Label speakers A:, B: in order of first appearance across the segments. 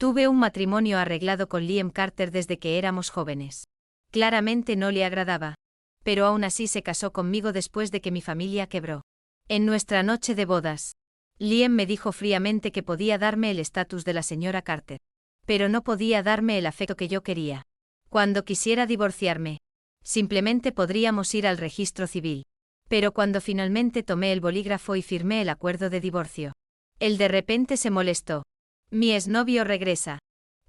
A: Tuve un matrimonio arreglado con Liam Carter desde que éramos jóvenes. Claramente no le agradaba. Pero aún así se casó conmigo después de que mi familia quebró. En nuestra noche de bodas, Liam me dijo fríamente que podía darme el estatus de la señora Carter. Pero no podía darme el afecto que yo quería. Cuando quisiera divorciarme, simplemente podríamos ir al registro civil. Pero cuando finalmente tomé el bolígrafo y firmé el acuerdo de divorcio, él de repente se molestó. Mi exnovio regresa.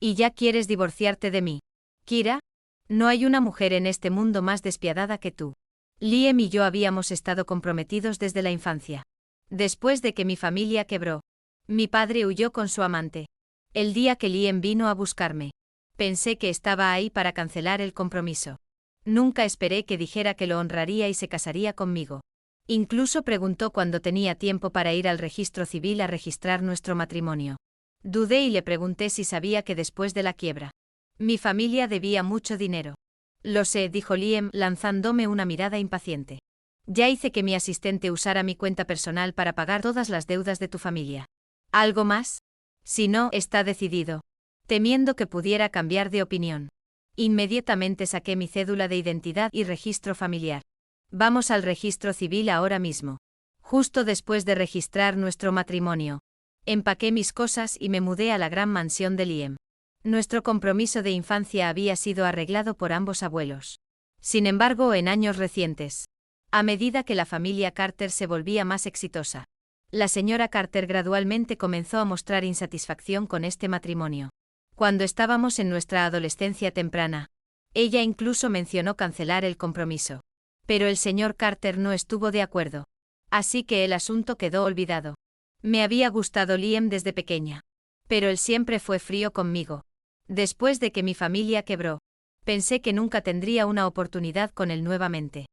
A: ¿Y ya quieres divorciarte de mí? Kira, no hay una mujer en este mundo más despiadada que tú. Liam y yo habíamos estado comprometidos desde la infancia. Después de que mi familia quebró, mi padre huyó con su amante. El día que Liam vino a buscarme, pensé que estaba ahí para cancelar el compromiso. Nunca esperé que dijera que lo honraría y se casaría conmigo. Incluso preguntó cuándo tenía tiempo para ir al registro civil a registrar nuestro matrimonio. Dudé y le pregunté si sabía que después de la quiebra, mi familia debía mucho dinero. Lo sé, dijo Liam, lanzándome una mirada impaciente. Ya hice que mi asistente usara mi cuenta personal para pagar todas las deudas de tu familia. ¿Algo más? Si no, está decidido. Temiendo que pudiera cambiar de opinión, inmediatamente saqué mi cédula de identidad y registro familiar. Vamos al registro civil ahora mismo. Justo después de registrar nuestro matrimonio, empaqué mis cosas y me mudé a la gran mansión de Liam. Nuestro compromiso de infancia había sido arreglado por ambos abuelos. Sin embargo, en años recientes, a medida que la familia Carter se volvía más exitosa, la señora Carter gradualmente comenzó a mostrar insatisfacción con este matrimonio. Cuando estábamos en nuestra adolescencia temprana, ella incluso mencionó cancelar el compromiso. Pero el señor Carter no estuvo de acuerdo. Así que el asunto quedó olvidado. Me había gustado Liam desde pequeña. Pero él siempre fue frío conmigo. Después de que mi familia quebró, pensé que nunca tendría una oportunidad con él nuevamente.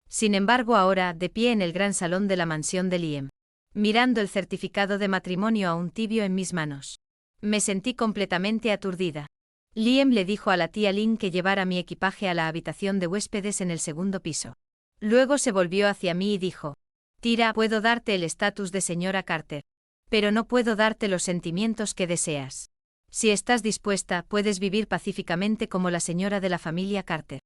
A: Sin embargo, ahora, de pie en el gran salón de la mansión de Liam, mirando el certificado de matrimonio aún tibio en mis manos, me sentí completamente aturdida. Liam le dijo a la tía Lynn que llevara mi equipaje a la habitación de huéspedes en el segundo piso. Luego se volvió hacia mí y dijo: Tira, puedo darte el estatus de señora Carter, pero no puedo darte los sentimientos que deseas. Si estás dispuesta, puedes vivir pacíficamente como la señora de la familia Carter.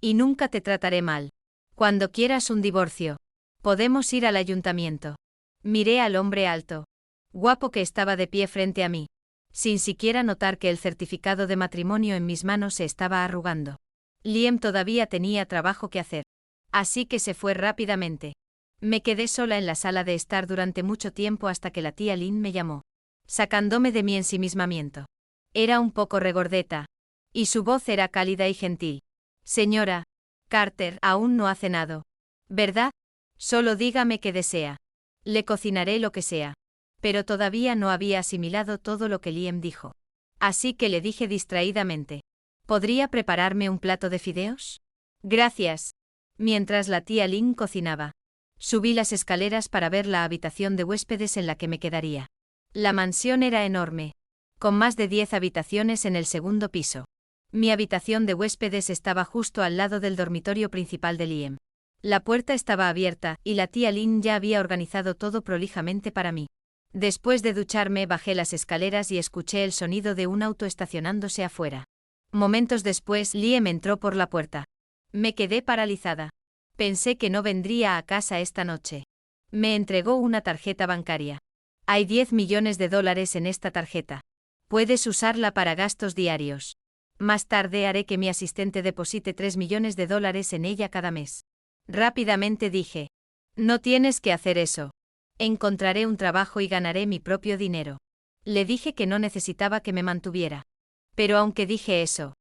A: Y nunca te trataré mal. Cuando quieras un divorcio, podemos ir al ayuntamiento. Miré al hombre alto, guapo que estaba de pie frente a mí, sin siquiera notar que el certificado de matrimonio en mis manos se estaba arrugando. Liam todavía tenía trabajo que hacer, así que se fue rápidamente. Me quedé sola en la sala de estar durante mucho tiempo hasta que la tía Lynn me llamó, sacándome de mi ensimismamiento. Era un poco regordeta, y su voz era cálida y gentil. Señora Carter, aún no ha cenado, ¿verdad? Solo dígame qué desea. Le cocinaré lo que sea. Pero todavía no había asimilado todo lo que Liam dijo. Así que le dije distraídamente: ¿podría prepararme un plato de fideos? Gracias. Mientras la tía Lynn cocinaba, subí las escaleras para ver la habitación de huéspedes en la que me quedaría. La mansión era enorme, con más de 10 habitaciones en el segundo piso. Mi habitación de huéspedes estaba justo al lado del dormitorio principal de Liam. La puerta estaba abierta, y la tía Lynn ya había organizado todo prolijamente para mí. Después de ducharme, bajé las escaleras y escuché el sonido de un auto estacionándose afuera. Momentos después, Liam entró por la puerta. Me quedé paralizada. Pensé que no vendría a casa esta noche. Me entregó una tarjeta bancaria. Hay $10 millones en esta tarjeta. Puedes usarla para gastos diarios. Más tarde haré que mi asistente deposite $3 millones en ella cada mes. Rápidamente dije: no tienes que hacer eso. Encontraré un trabajo y ganaré mi propio dinero. Le dije que no necesitaba que me mantuviera. Pero aunque dije eso,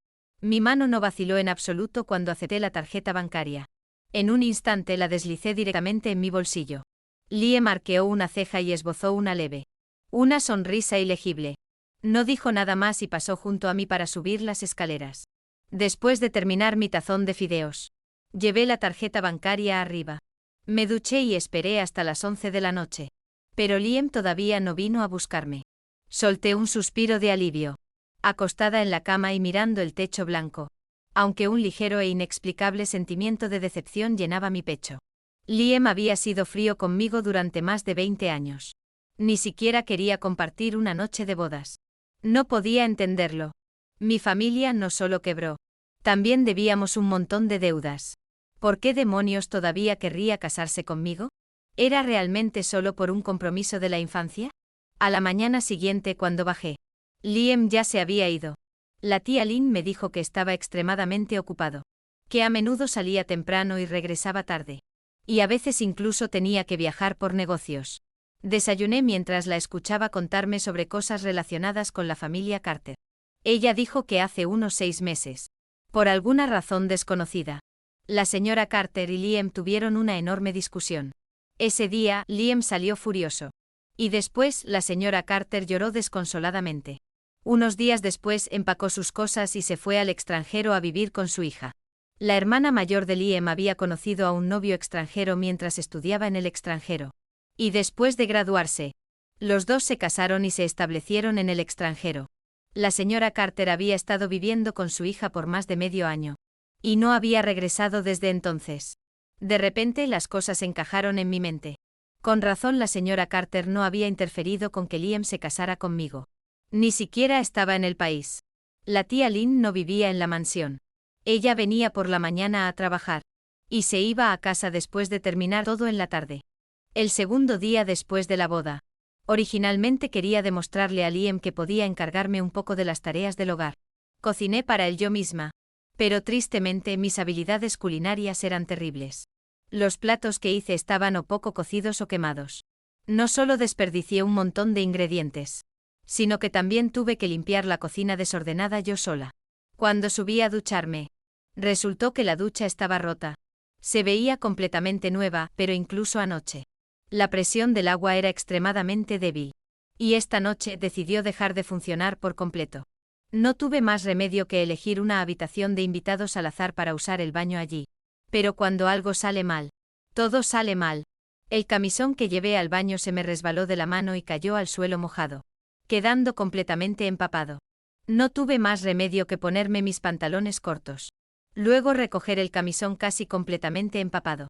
A: mi mano no vaciló en absoluto cuando acepté la tarjeta bancaria. En un instante la deslicé directamente en mi bolsillo. Liam arqueó una ceja y esbozó una sonrisa ilegible. No dijo nada más y pasó junto a mí para subir las escaleras. Después de terminar mi tazón de fideos, llevé la tarjeta bancaria arriba. Me duché y esperé hasta las 11 de la noche. Pero Liam todavía no vino a buscarme. Solté un suspiro de alivio, acostada en la cama y mirando el techo blanco, aunque un ligero e inexplicable sentimiento de decepción llenaba mi pecho. Liam había sido frío conmigo durante más de 20 años. Ni siquiera quería compartir una noche de bodas. No podía entenderlo. Mi familia no solo quebró. También debíamos un montón de deudas. ¿Por qué demonios todavía querría casarse conmigo? ¿Era realmente solo por un compromiso de la infancia? A la mañana siguiente cuando bajé, Liam ya se había ido. La tía Lynn me dijo que estaba extremadamente ocupado. Que a menudo salía temprano y regresaba tarde. Y a veces incluso tenía que viajar por negocios. Desayuné mientras la escuchaba contarme sobre cosas relacionadas con la familia Carter. Ella dijo que hace unos 6 meses, por alguna razón desconocida, la señora Carter y Liam tuvieron una enorme discusión. Ese día, Liam salió furioso. Y después, la señora Carter lloró desconsoladamente. Unos días después empacó sus cosas y se fue al extranjero a vivir con su hija. La hermana mayor de Liam había conocido a un novio extranjero mientras estudiaba en el extranjero. Y después de graduarse, los dos se casaron y se establecieron en el extranjero. La señora Carter había estado viviendo con su hija por más de medio año. Y no había regresado desde entonces. De repente las cosas encajaron en mi mente. Con razón la señora Carter no había interferido con que Liam se casara conmigo. Ni siquiera estaba en el país. La tía Lynn no vivía en la mansión. Ella venía por la mañana a trabajar. Y se iba a casa después de terminar todo en la tarde. El segundo día después de la boda. Originalmente quería demostrarle a Liam que podía encargarme un poco de las tareas del hogar. Cociné para él yo misma. Pero tristemente mis habilidades culinarias eran terribles. Los platos que hice estaban o poco cocidos o quemados. No solo desperdicié un montón de ingredientes, sino que también tuve que limpiar la cocina desordenada yo sola. Cuando subí a ducharme, resultó que la ducha estaba rota. Se veía completamente nueva, pero incluso anoche, la presión del agua era extremadamente débil. Y esta noche decidió dejar de funcionar por completo. No tuve más remedio que elegir una habitación de invitados al azar para usar el baño allí. Pero cuando algo sale mal, todo sale mal. El camisón que llevé al baño se me resbaló de la mano y cayó al suelo mojado, quedando completamente empapado. No tuve más remedio que ponerme mis pantalones cortos. Luego recoger el camisón casi completamente empapado.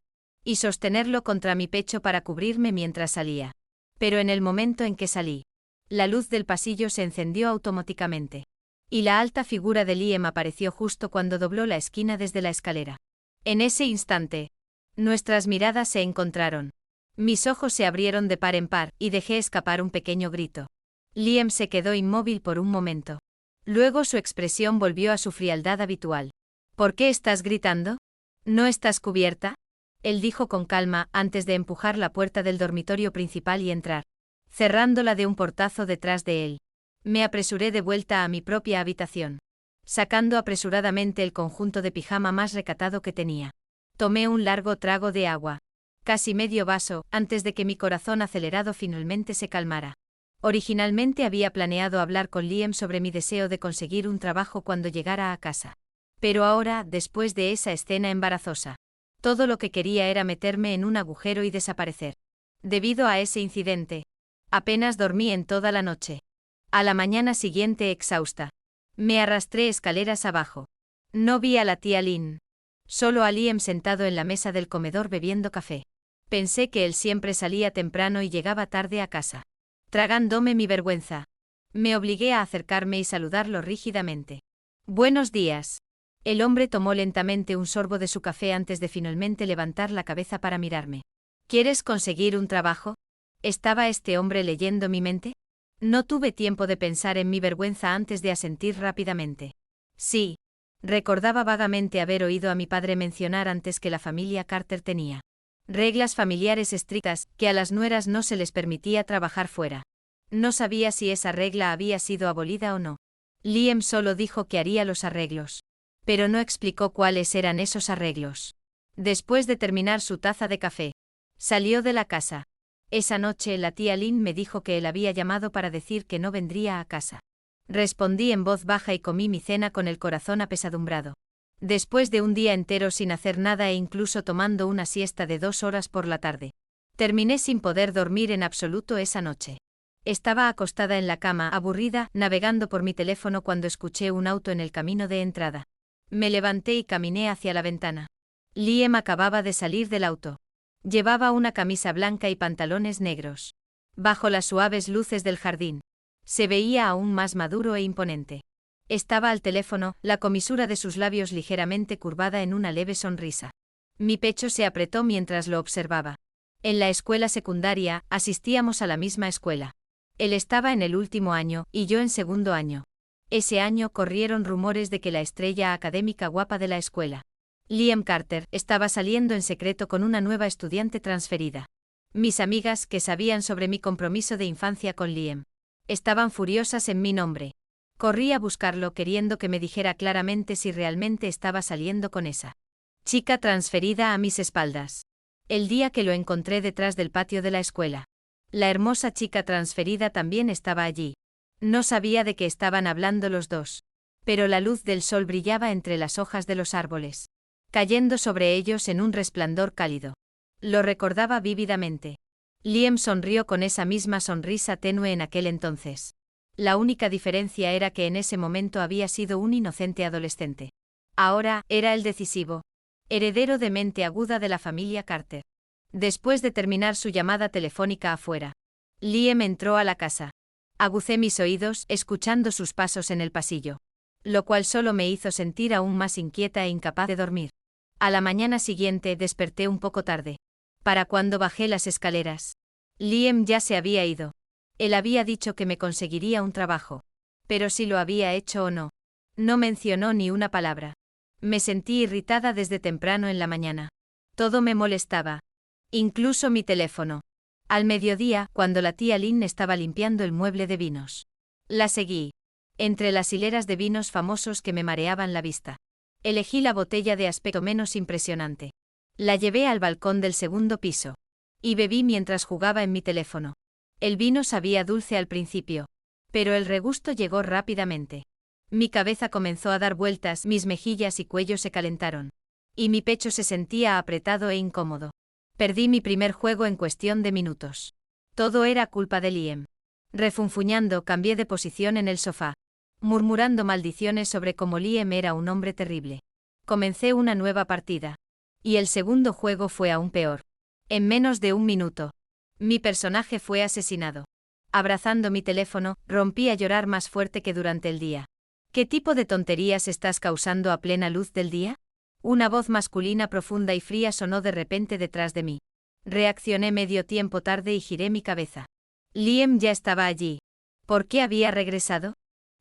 A: Y sostenerlo contra mi pecho para cubrirme mientras salía. Pero en el momento en que salí, la luz del pasillo se encendió automáticamente. Y la alta figura de Liam apareció justo cuando dobló la esquina desde la escalera. En ese instante, nuestras miradas se encontraron. Mis ojos se abrieron de par en par y dejé escapar un pequeño grito. Liam se quedó inmóvil por un momento. Luego su expresión volvió a su frialdad habitual. ¿Por qué estás gritando? ¿No estás cubierta? Él dijo con calma antes de empujar la puerta del dormitorio principal y entrar, cerrándola de un portazo detrás de él. Me apresuré de vuelta a mi propia habitación, sacando apresuradamente el conjunto de pijama más recatado que tenía. Tomé un largo trago de agua, casi medio vaso, antes de que mi corazón acelerado finalmente se calmara. Originalmente había planeado hablar con Liam sobre mi deseo de conseguir un trabajo cuando llegara a casa. Pero ahora, después de esa escena embarazosa, todo lo que quería era meterme en un agujero y desaparecer. Debido a ese incidente, apenas dormí en toda la noche. A la mañana siguiente exhausta, me arrastré escaleras abajo. No vi a la tía Lynn. Solo a Liam sentado en la mesa del comedor bebiendo café. Pensé que él siempre salía temprano y llegaba tarde a casa. Tragándome mi vergüenza, me obligué a acercarme y saludarlo rígidamente. Buenos días. El hombre tomó lentamente un sorbo de su café antes de finalmente levantar la cabeza para mirarme. ¿Quieres conseguir un trabajo? ¿Estaba este hombre leyendo mi mente? No tuve tiempo de pensar en mi vergüenza antes de asentir rápidamente. Sí. Recordaba vagamente haber oído a mi padre mencionar antes que la familia Carter tenía reglas familiares estrictas, que a las nueras no se les permitía trabajar fuera. No sabía si esa regla había sido abolida o no. Liam solo dijo que haría los arreglos. Pero no explicó cuáles eran esos arreglos. Después de terminar su taza de café, salió de la casa. Esa noche la tía Lynn me dijo que él había llamado para decir que no vendría a casa. Respondí en voz baja y comí mi cena con el corazón apesadumbrado. Después de un día entero sin hacer nada e incluso tomando una siesta de 2 horas por la tarde, terminé sin poder dormir en absoluto esa noche. Estaba acostada en la cama, aburrida, navegando por mi teléfono cuando escuché un auto en el camino de entrada. Me levanté y caminé hacia la ventana. Liam acababa de salir del auto. Llevaba una camisa blanca y pantalones negros. Bajo las suaves luces del jardín, Se veía aún más maduro e imponente. Estaba al teléfono, la comisura de sus labios ligeramente curvada en una leve sonrisa. Mi pecho se apretó mientras lo observaba. En la escuela secundaria, asistíamos a la misma escuela. Él estaba en el último año, y yo en segundo año. Ese año corrieron rumores de que la estrella académica guapa de la escuela, Liam Carter, estaba saliendo en secreto con una nueva estudiante transferida. Mis amigas, que sabían sobre mi compromiso de infancia con Liam, estaban furiosas en mi nombre. Corrí a buscarlo queriendo que me dijera claramente si realmente estaba saliendo con esa chica transferida a mis espaldas. El día que lo encontré detrás del patio de la escuela, la hermosa chica transferida también estaba allí. No sabía de qué estaban hablando los dos, pero la luz del sol brillaba entre las hojas de los árboles, cayendo sobre ellos en un resplandor cálido. Lo recordaba vívidamente. Liam sonrió con esa misma sonrisa tenue en aquel entonces. La única diferencia era que en ese momento había sido un inocente adolescente. Ahora, era el decisivo heredero de mente aguda de la familia Carter. Después de terminar su llamada telefónica afuera, Liam entró a la casa. Agucé mis oídos, escuchando sus pasos en el pasillo, lo cual solo me hizo sentir aún más inquieta e incapaz de dormir. A la mañana siguiente desperté un poco tarde. Para cuando bajé las escaleras, Liam ya se había ido. Él había dicho que me conseguiría un trabajo. Pero si lo había hecho o no. No mencionó ni una palabra. Me sentí irritada desde temprano en la mañana. Todo me molestaba. Incluso mi teléfono. Al mediodía, cuando la tía Lynn estaba limpiando el mueble de vinos, la seguí. Entre las hileras de vinos famosos que me mareaban la vista, elegí la botella de aspecto menos impresionante. La llevé al balcón del segundo piso. Y bebí mientras jugaba en mi teléfono. El vino sabía dulce al principio, pero el regusto llegó rápidamente. Mi cabeza comenzó a dar vueltas, mis mejillas y cuello se calentaron. Y mi pecho se sentía apretado e incómodo. Perdí mi primer juego en cuestión de minutos. Todo era culpa de Liam. Refunfuñando, cambié de posición en el sofá, murmurando maldiciones sobre cómo Liam era un hombre terrible. Comencé una nueva partida. Y el segundo juego fue aún peor. En menos de un minuto, mi personaje fue asesinado. Abrazando mi teléfono, rompí a llorar más fuerte que durante el día. ¿Qué tipo de tonterías estás causando a plena luz del día? Una voz masculina profunda y fría sonó de repente detrás de mí. Reaccioné medio tiempo tarde y giré mi cabeza. Liam ya estaba allí. ¿Por qué había regresado?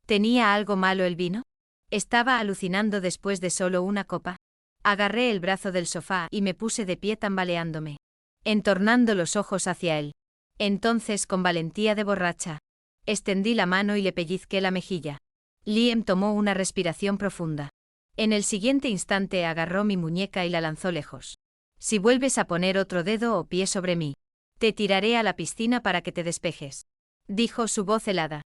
A: ¿Tenía algo malo el vino? ¿Estaba alucinando después de solo una copa? Agarré el brazo del sofá y me puse de pie tambaleándome, entornando los ojos hacia él. Entonces, con valentía de borracha, extendí la mano y le pellizqué la mejilla. Liam tomó una respiración profunda. En el siguiente instante agarró mi muñeca y la lanzó lejos. Si vuelves a poner otro dedo o pie sobre mí, te tiraré a la piscina para que te despejes, dijo su voz helada.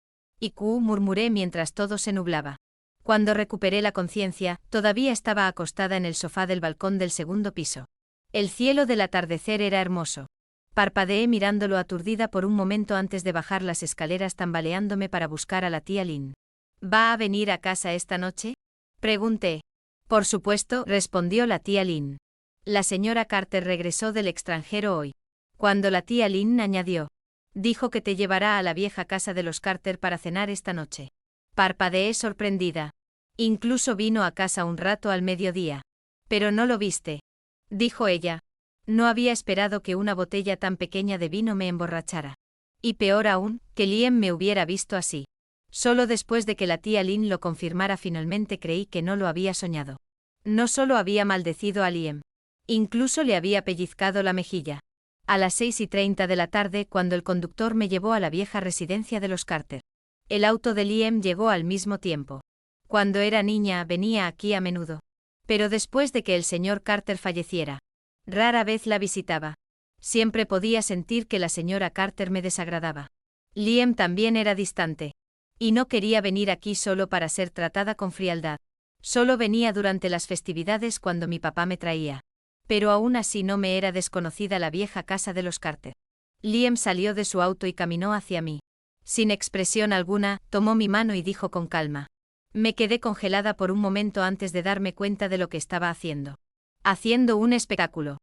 A: Murmuré mientras todo se nublaba. Cuando recuperé la conciencia, todavía estaba acostada en el sofá del balcón del segundo piso. El cielo del atardecer era hermoso. Parpadeé mirándolo aturdida por un momento antes de bajar las escaleras tambaleándome para buscar a la tía Lynn. ¿Va a venir a casa esta noche?, pregunté. Por supuesto, respondió la tía Lynn. La señora Carter regresó del extranjero hoy. Cuando la tía Lynn añadió, dijo que te llevará a la vieja casa de los Carter para cenar esta noche. Parpadeé sorprendida. Incluso vino a casa un rato al mediodía. Pero no lo viste, dijo ella. No había esperado que una botella tan pequeña de vino me emborrachara. Y peor aún, que Liam me hubiera visto así. Solo después de que la tía Lynn lo confirmara finalmente creí que no lo había soñado. No solo había maldecido a Liam, incluso le había pellizcado la mejilla. A las 6:30 de la tarde, cuando el conductor me llevó a la vieja residencia de los Carter. El auto de Liam llegó al mismo tiempo. Cuando era niña venía aquí a menudo. Pero después de que el señor Carter falleciera, rara vez la visitaba. Siempre podía sentir que la señora Carter me desagradaba. Liam también era distante. Y no quería venir aquí solo para ser tratada con frialdad. Solo venía durante las festividades cuando mi papá me traía. Pero aún así no me era desconocida la vieja casa de los Carter. Liam salió de su auto y caminó hacia mí. Sin expresión alguna, tomó mi mano y dijo con calma. Me quedé congelada por un momento antes de darme cuenta de lo que estaba haciendo. Haciendo un espectáculo.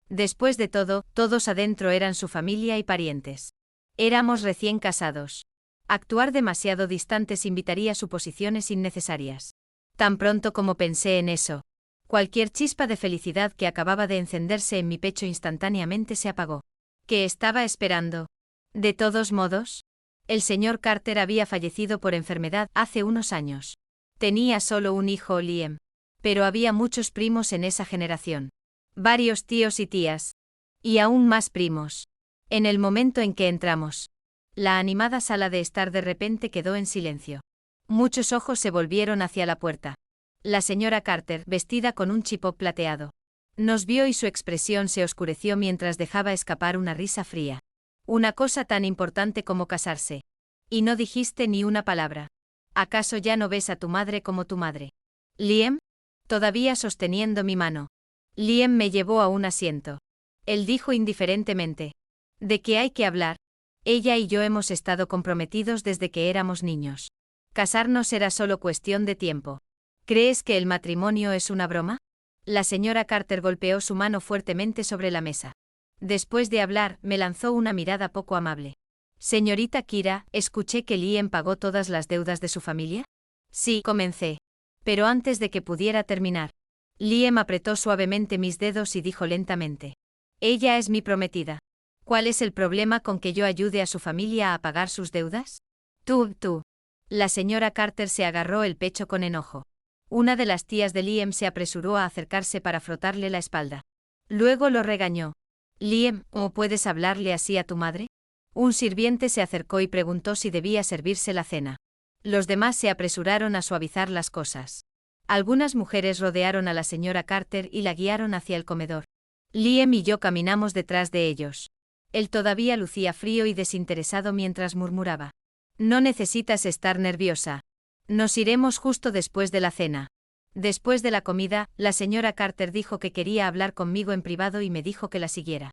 A: Después de todo, todos adentro eran su familia y parientes. Éramos recién casados. Actuar demasiado distantes invitaría a suposiciones innecesarias. Tan pronto como pensé en eso, cualquier chispa de felicidad que acababa de encenderse en mi pecho instantáneamente se apagó. ¿Qué estaba esperando? De todos modos, el señor Carter había fallecido por enfermedad hace unos años. Tenía solo un hijo, Liam. Pero había muchos primos en esa generación. Varios tíos y tías. Y aún más primos. En el momento en que entramos, la animada sala de estar de repente quedó en silencio. Muchos ojos se volvieron hacia la puerta. La señora Carter, vestida con un chipop plateado, nos vio y su expresión se oscureció mientras dejaba escapar una risa fría. Una cosa tan importante como casarse. Y no dijiste ni una palabra. ¿Acaso ya no ves a tu madre como tu madre? Liam, todavía sosteniendo mi mano. Liam me llevó a un asiento. Él dijo indiferentemente: ¿de qué hay que hablar? Ella y yo hemos estado comprometidos desde que éramos niños. Casarnos era solo cuestión de tiempo. ¿Crees que el matrimonio es una broma? La señora Carter golpeó su mano fuertemente sobre la mesa. Después de hablar, me lanzó una mirada poco amable. Señorita Kira, ¿escuché que Liam pagó todas las deudas de su familia? Sí, comencé. Pero antes de que pudiera terminar, Liam apretó suavemente mis dedos y dijo lentamente: ella es mi prometida. ¿Cuál es el problema con que yo ayude a su familia a pagar sus deudas? Tú. La señora Carter se agarró el pecho con enojo. Una de las tías de Liam se apresuró a acercarse para frotarle la espalda. Luego lo regañó. Liam, ¿cómo puedes hablarle así a tu madre? Un sirviente se acercó y preguntó si debía servirse la cena. Los demás se apresuraron a suavizar las cosas. Algunas mujeres rodearon a la señora Carter y la guiaron hacia el comedor. Liam y yo caminamos detrás de ellos. Él todavía lucía frío y desinteresado mientras murmuraba: no necesitas estar nerviosa. Nos iremos justo después de la cena. Después de la comida, la señora Carter dijo que quería hablar conmigo en privado y me dijo que la siguiera.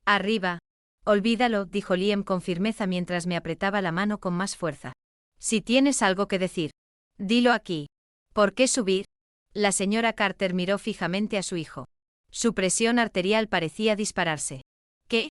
A: Arriba. Olvídalo, dijo Liam con firmeza mientras me apretaba la mano con más fuerza. Si tienes algo que decir, dilo aquí. ¿Por qué subir? La señora Carter miró fijamente a su hijo. Su presión arterial parecía dispararse. ¿Qué?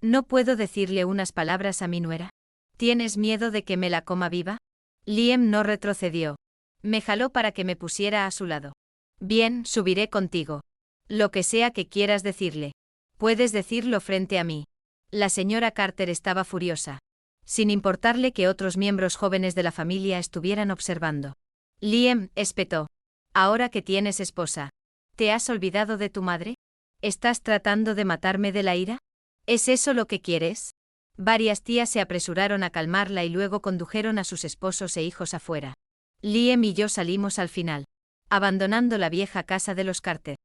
A: ¿No puedo decirle unas palabras a mi nuera? ¿Tienes miedo de que me la coma viva? Liam no retrocedió. Me jaló para que me pusiera a su lado. Bien, subiré contigo. Lo que sea que quieras decirle. Puedes decirlo frente a mí. La señora Carter estaba furiosa. Sin importarle que otros miembros jóvenes de la familia estuvieran observando. Liam, espetó. Ahora que tienes esposa, ¿te has olvidado de tu madre? ¿Estás tratando de matarme de la ira? ¿Es eso lo que quieres? Varias tías se apresuraron a calmarla y luego condujeron a sus esposos e hijos afuera. Liam y yo salimos al final, abandonando la vieja casa de los Carter.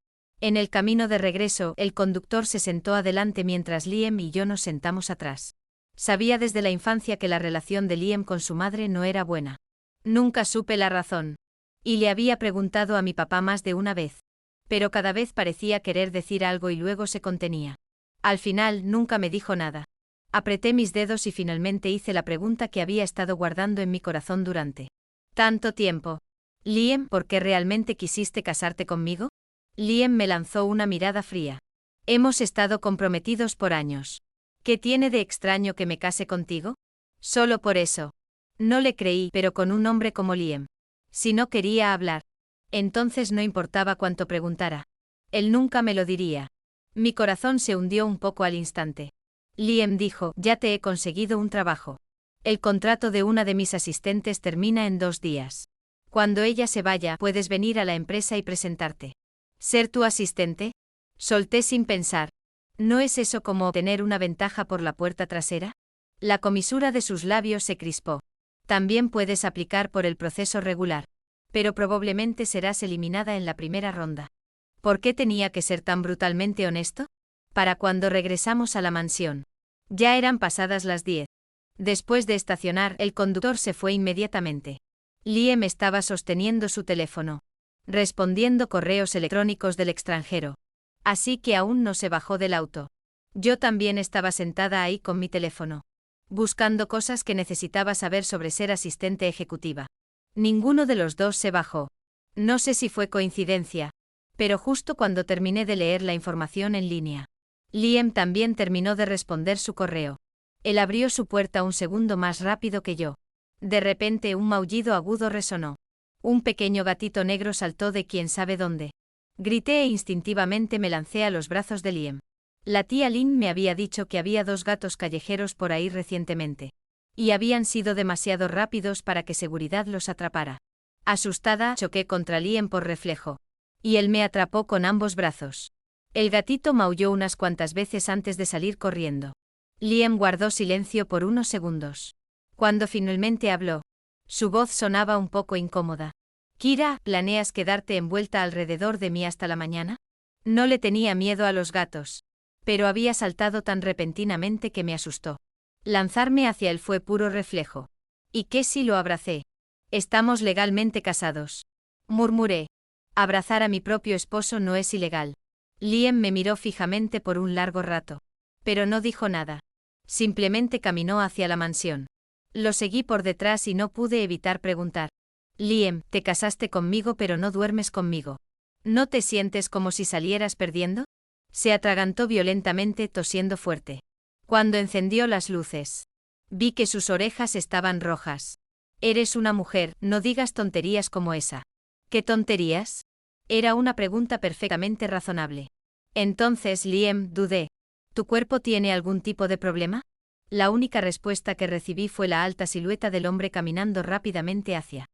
A: En el camino de regreso, el conductor se sentó adelante mientras Liam y yo nos sentamos atrás. Sabía desde la infancia que la relación de Liam con su madre no era buena. Nunca supe la razón. Y le había preguntado a mi papá más de una vez. Pero cada vez parecía querer decir algo y luego se contenía. Al final, nunca me dijo nada. Apreté mis dedos y finalmente hice la pregunta que había estado guardando en mi corazón durante tanto tiempo. Liam, ¿por qué realmente quisiste casarte conmigo? Liam me lanzó una mirada fría. Hemos estado comprometidos por años. ¿Qué tiene de extraño que me case contigo? Solo por eso. No le creí, pero con un hombre como Liam. Si no quería hablar, entonces no importaba cuánto preguntara. Él nunca me lo diría. Mi corazón se hundió un poco al instante. Liam dijo: ya te he conseguido un trabajo. El contrato de una de mis asistentes termina en 2 días. Cuando ella se vaya, puedes venir a la empresa y presentarte. ¿Ser tu asistente? Solté sin pensar. ¿No es eso como tener una ventaja por la puerta trasera? La comisura de sus labios se crispó. También puedes aplicar por el proceso regular. Pero probablemente serás eliminada en la primera ronda. ¿Por qué tenía que ser tan brutalmente honesto? Para cuando regresamos a la mansión. Ya eran pasadas las 10. Después de estacionar, el conductor se fue inmediatamente. Liam estaba sosteniendo su teléfono, respondiendo correos electrónicos del extranjero. Así que aún no se bajó del auto. Yo también estaba sentada ahí con mi teléfono, buscando cosas que necesitaba saber sobre ser asistente ejecutiva. Ninguno de los dos se bajó. No sé si fue coincidencia, pero justo cuando terminé de leer la información en línea, Liam también terminó de responder su correo. Él abrió su puerta un segundo más rápido que yo. De repente un maullido agudo resonó. Un pequeño gatito negro saltó de quién sabe dónde. Grité e instintivamente me lancé a los brazos de Liam. La tía Lynn me había dicho que había 2 gatos callejeros por ahí recientemente. Y habían sido demasiado rápidos para que seguridad los atrapara. Asustada, choqué contra Liam por reflejo. Y él me atrapó con ambos brazos. El gatito maulló unas cuantas veces antes de salir corriendo. Liam guardó silencio por unos segundos. Cuando finalmente habló, su voz sonaba un poco incómoda. Kira, ¿planeas quedarte envuelta alrededor de mí hasta la mañana? No le tenía miedo a los gatos. Pero había saltado tan repentinamente que me asustó. Lanzarme hacia él fue puro reflejo. ¿Y qué si lo abracé? Estamos legalmente casados. Murmuré. Abrazar a mi propio esposo no es ilegal. Liam me miró fijamente por un largo rato. Pero no dijo nada. Simplemente caminó hacia la mansión. Lo seguí por detrás y no pude evitar preguntar. Liam, te casaste conmigo pero no duermes conmigo. ¿No te sientes como si salieras perdiendo? Se atragantó violentamente, tosiendo fuerte. Cuando encendió las luces, vi que sus orejas estaban rojas. Eres una mujer, no digas tonterías como esa. ¿Qué tonterías? Era una pregunta perfectamente razonable. Entonces, Liam, dudé. ¿Tu cuerpo tiene algún tipo de problema? La única respuesta que recibí fue la alta silueta del hombre caminando rápidamente hacia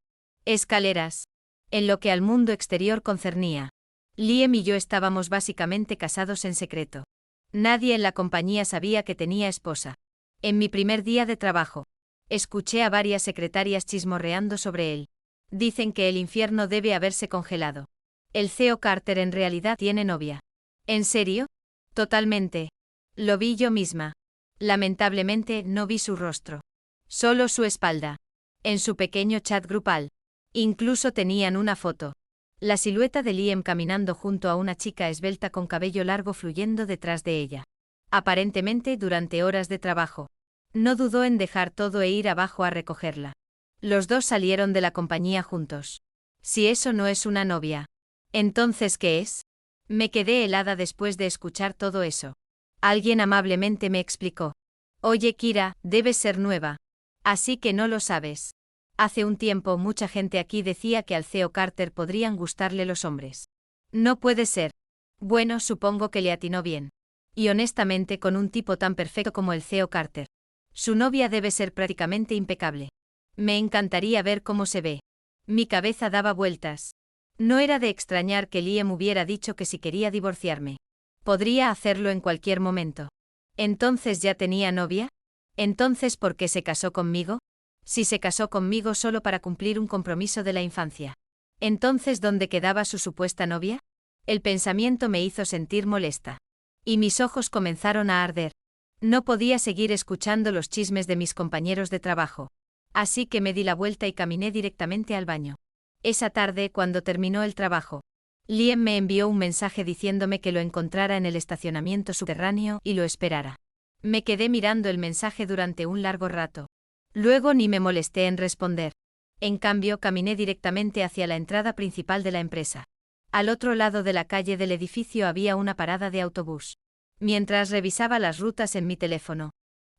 A: escaleras. En lo que al mundo exterior concernía, Liam y yo estábamos básicamente casados en secreto. Nadie en la compañía sabía que tenía esposa. En mi primer día de trabajo, escuché a varias secretarias chismorreando sobre él. Dicen que el infierno debe haberse congelado. El CEO Carter en realidad tiene novia. ¿En serio? Totalmente. Lo vi yo misma. Lamentablemente no vi su rostro. Solo su espalda. En su pequeño chat grupal. Incluso tenían una foto. La silueta de Liam caminando junto a una chica esbelta con cabello largo fluyendo detrás de ella. Aparentemente durante horas de trabajo. No dudó en dejar todo e ir abajo a recogerla. Los dos salieron de la compañía juntos. Si eso no es una novia, ¿entonces qué es? Me quedé helada después de escuchar todo eso. Alguien amablemente me explicó. Oye, Kira, debes ser nueva. Así que no lo sabes. Hace un tiempo mucha gente aquí decía que al CEO Carter podrían gustarle los hombres. No puede ser. Bueno, supongo que le atinó bien. Y honestamente con un tipo tan perfecto como el CEO Carter. Su novia debe ser prácticamente impecable. Me encantaría ver cómo se ve. Mi cabeza daba vueltas. No era de extrañar que Liam hubiera dicho que si quería divorciarme. Podría hacerlo en cualquier momento. ¿Entonces ya tenía novia? ¿Entonces por qué se casó conmigo? Si se casó conmigo solo para cumplir un compromiso de la infancia. ¿Entonces dónde quedaba su supuesta novia? El pensamiento me hizo sentir molesta. Y mis ojos comenzaron a arder. No podía seguir escuchando los chismes de mis compañeros de trabajo. Así que me di la vuelta y caminé directamente al baño. Esa tarde, cuando terminó el trabajo, Liam me envió un mensaje diciéndome que lo encontrara en el estacionamiento subterráneo y lo esperara. Me quedé mirando el mensaje durante un largo rato. Luego ni me molesté en responder. En cambio, caminé directamente hacia la entrada principal de la empresa. Al otro lado de la calle del edificio había una parada de autobús. Mientras revisaba las rutas en mi teléfono,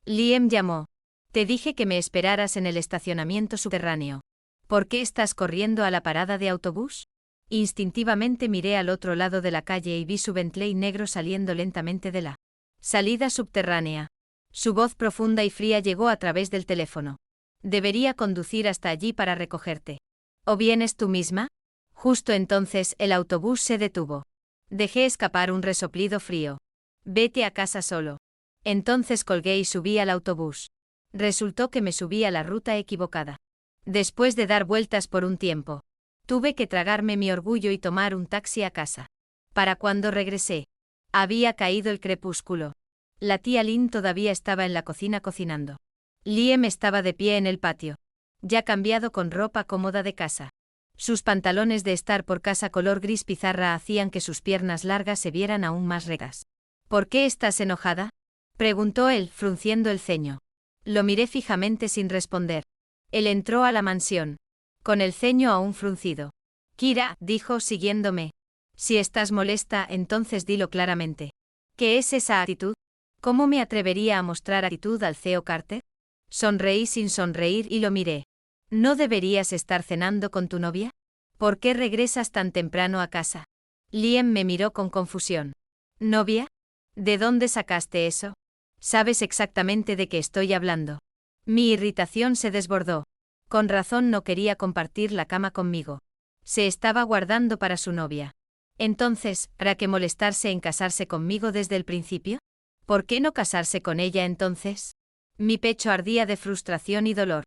A: Liam llamó. Te dije que me esperaras en el estacionamiento subterráneo. ¿Por qué estás corriendo a la parada de autobús? Instintivamente miré al otro lado de la calle y vi su Bentley negro saliendo lentamente de la salida subterránea. Su voz profunda y fría llegó a través del teléfono. Debería conducir hasta allí para recogerte. ¿O vienes tú misma? Justo entonces el autobús se detuvo. Dejé escapar un resoplido frío. Vete a casa solo. Entonces colgué y subí al autobús. Resultó que me subí a la ruta equivocada. Después de dar vueltas por un tiempo, tuve que tragarme mi orgullo y tomar un taxi a casa. Para cuando regresé, había caído el crepúsculo. La tía Lynn todavía estaba en la cocina cocinando. Liam estaba de pie en el patio, ya cambiado con ropa cómoda de casa. Sus pantalones de estar por casa color gris pizarra hacían que sus piernas largas se vieran aún más rectas. ¿Por qué estás enojada?, preguntó él, frunciendo el ceño. Lo miré fijamente sin responder. Él entró a la mansión, con el ceño aún fruncido. Kira, dijo siguiéndome. Si estás molesta, entonces dilo claramente. ¿Qué es esa actitud? ¿Cómo me atrevería a mostrar actitud al CEO Carter? Sonreí sin sonreír y lo miré. ¿No deberías estar cenando con tu novia? ¿Por qué regresas tan temprano a casa? Liam me miró con confusión. ¿Novia? ¿De dónde sacaste eso? Sabes exactamente de qué estoy hablando. Mi irritación se desbordó. Con razón no quería compartir la cama conmigo. Se estaba guardando para su novia. Entonces, ¿para qué molestarse en casarse conmigo desde el principio? ¿Por qué no casarse con ella entonces? Mi pecho ardía de frustración y dolor.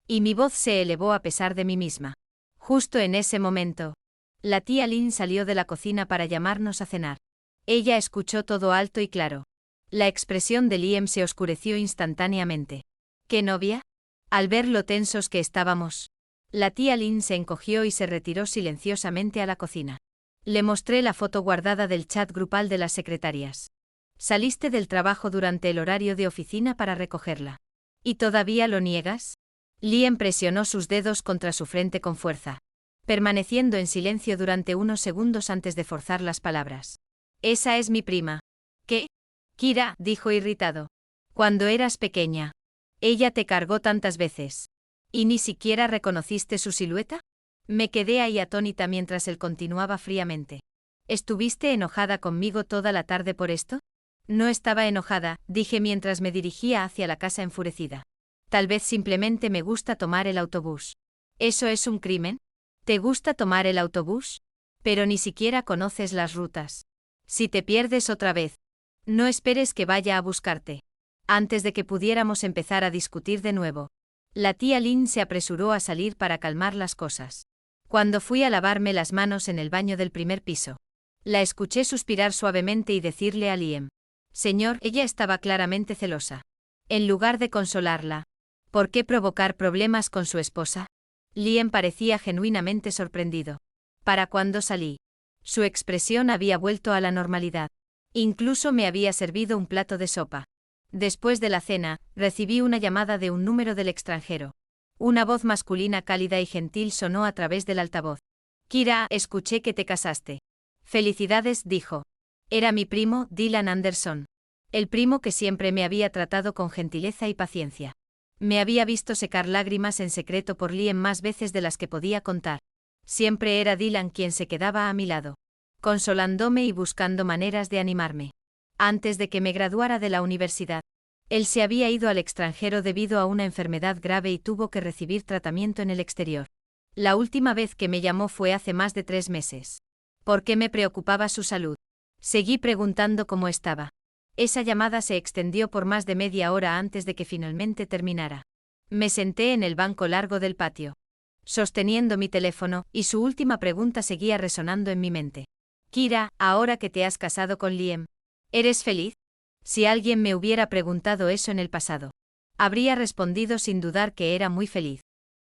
A: Y mi voz se elevó a pesar de mí misma. Justo en ese momento, la tía Lynn salió de la cocina para llamarnos a cenar. Ella escuchó todo alto y claro. La expresión de Liam se oscureció instantáneamente. ¿Qué novia? Al ver lo tensos que estábamos, la tía Lynn se encogió y se retiró silenciosamente a la cocina. Le mostré la foto guardada del chat grupal de las secretarias. Saliste del trabajo durante el horario de oficina para recogerla. ¿Y todavía lo niegas? Liam presionó sus dedos contra su frente con fuerza, permaneciendo en silencio durante unos segundos antes de forzar las palabras. Esa es mi prima. ¿Qué? Kira, dijo irritado. Cuando eras pequeña. Ella te cargó tantas veces. ¿Y ni siquiera reconociste su silueta? Me quedé ahí atónita mientras él continuaba fríamente. ¿Estuviste enojada conmigo toda la tarde por esto? No estaba enojada, dije mientras me dirigía hacia la casa enfurecida. Tal vez simplemente me gusta tomar el autobús. ¿Eso es un crimen? ¿Te gusta tomar el autobús? Pero ni siquiera conoces las rutas. Si te pierdes otra vez, no esperes que vaya a buscarte. Antes de que pudiéramos empezar a discutir de nuevo, la tía Lynn se apresuró a salir para calmar las cosas. Cuando fui a lavarme las manos en el baño del primer piso, la escuché suspirar suavemente y decirle a Liam: Señor, ella estaba claramente celosa. En lugar de consolarla, ¿por qué provocar problemas con su esposa? Liam parecía genuinamente sorprendido. Para cuando salí, su expresión había vuelto a la normalidad. Incluso me había servido un plato de sopa. Después de la cena, recibí una llamada de un número del extranjero. Una voz masculina cálida y gentil sonó a través del altavoz. Kira, escuché que te casaste. Felicidades, dijo. Era mi primo, Dylan Anderson. El primo que siempre me había tratado con gentileza y paciencia. Me había visto secar lágrimas en secreto por Liam más veces de las que podía contar. Siempre era Dylan quien se quedaba a mi lado, consolándome y buscando maneras de animarme. Antes de que me graduara de la universidad, él se había ido al extranjero debido a una enfermedad grave y tuvo que recibir tratamiento en el exterior. La última vez que me llamó fue hace más de 3 meses. ¿Por qué me preocupaba su salud? Seguí preguntando cómo estaba. Esa llamada se extendió por más de media hora antes de que finalmente terminara. Me senté en el banco largo del patio, sosteniendo mi teléfono, y su última pregunta seguía resonando en mi mente. Kira, ahora que te has casado con Liam, ¿eres feliz? Si alguien me hubiera preguntado eso en el pasado, habría respondido sin dudar que era muy feliz.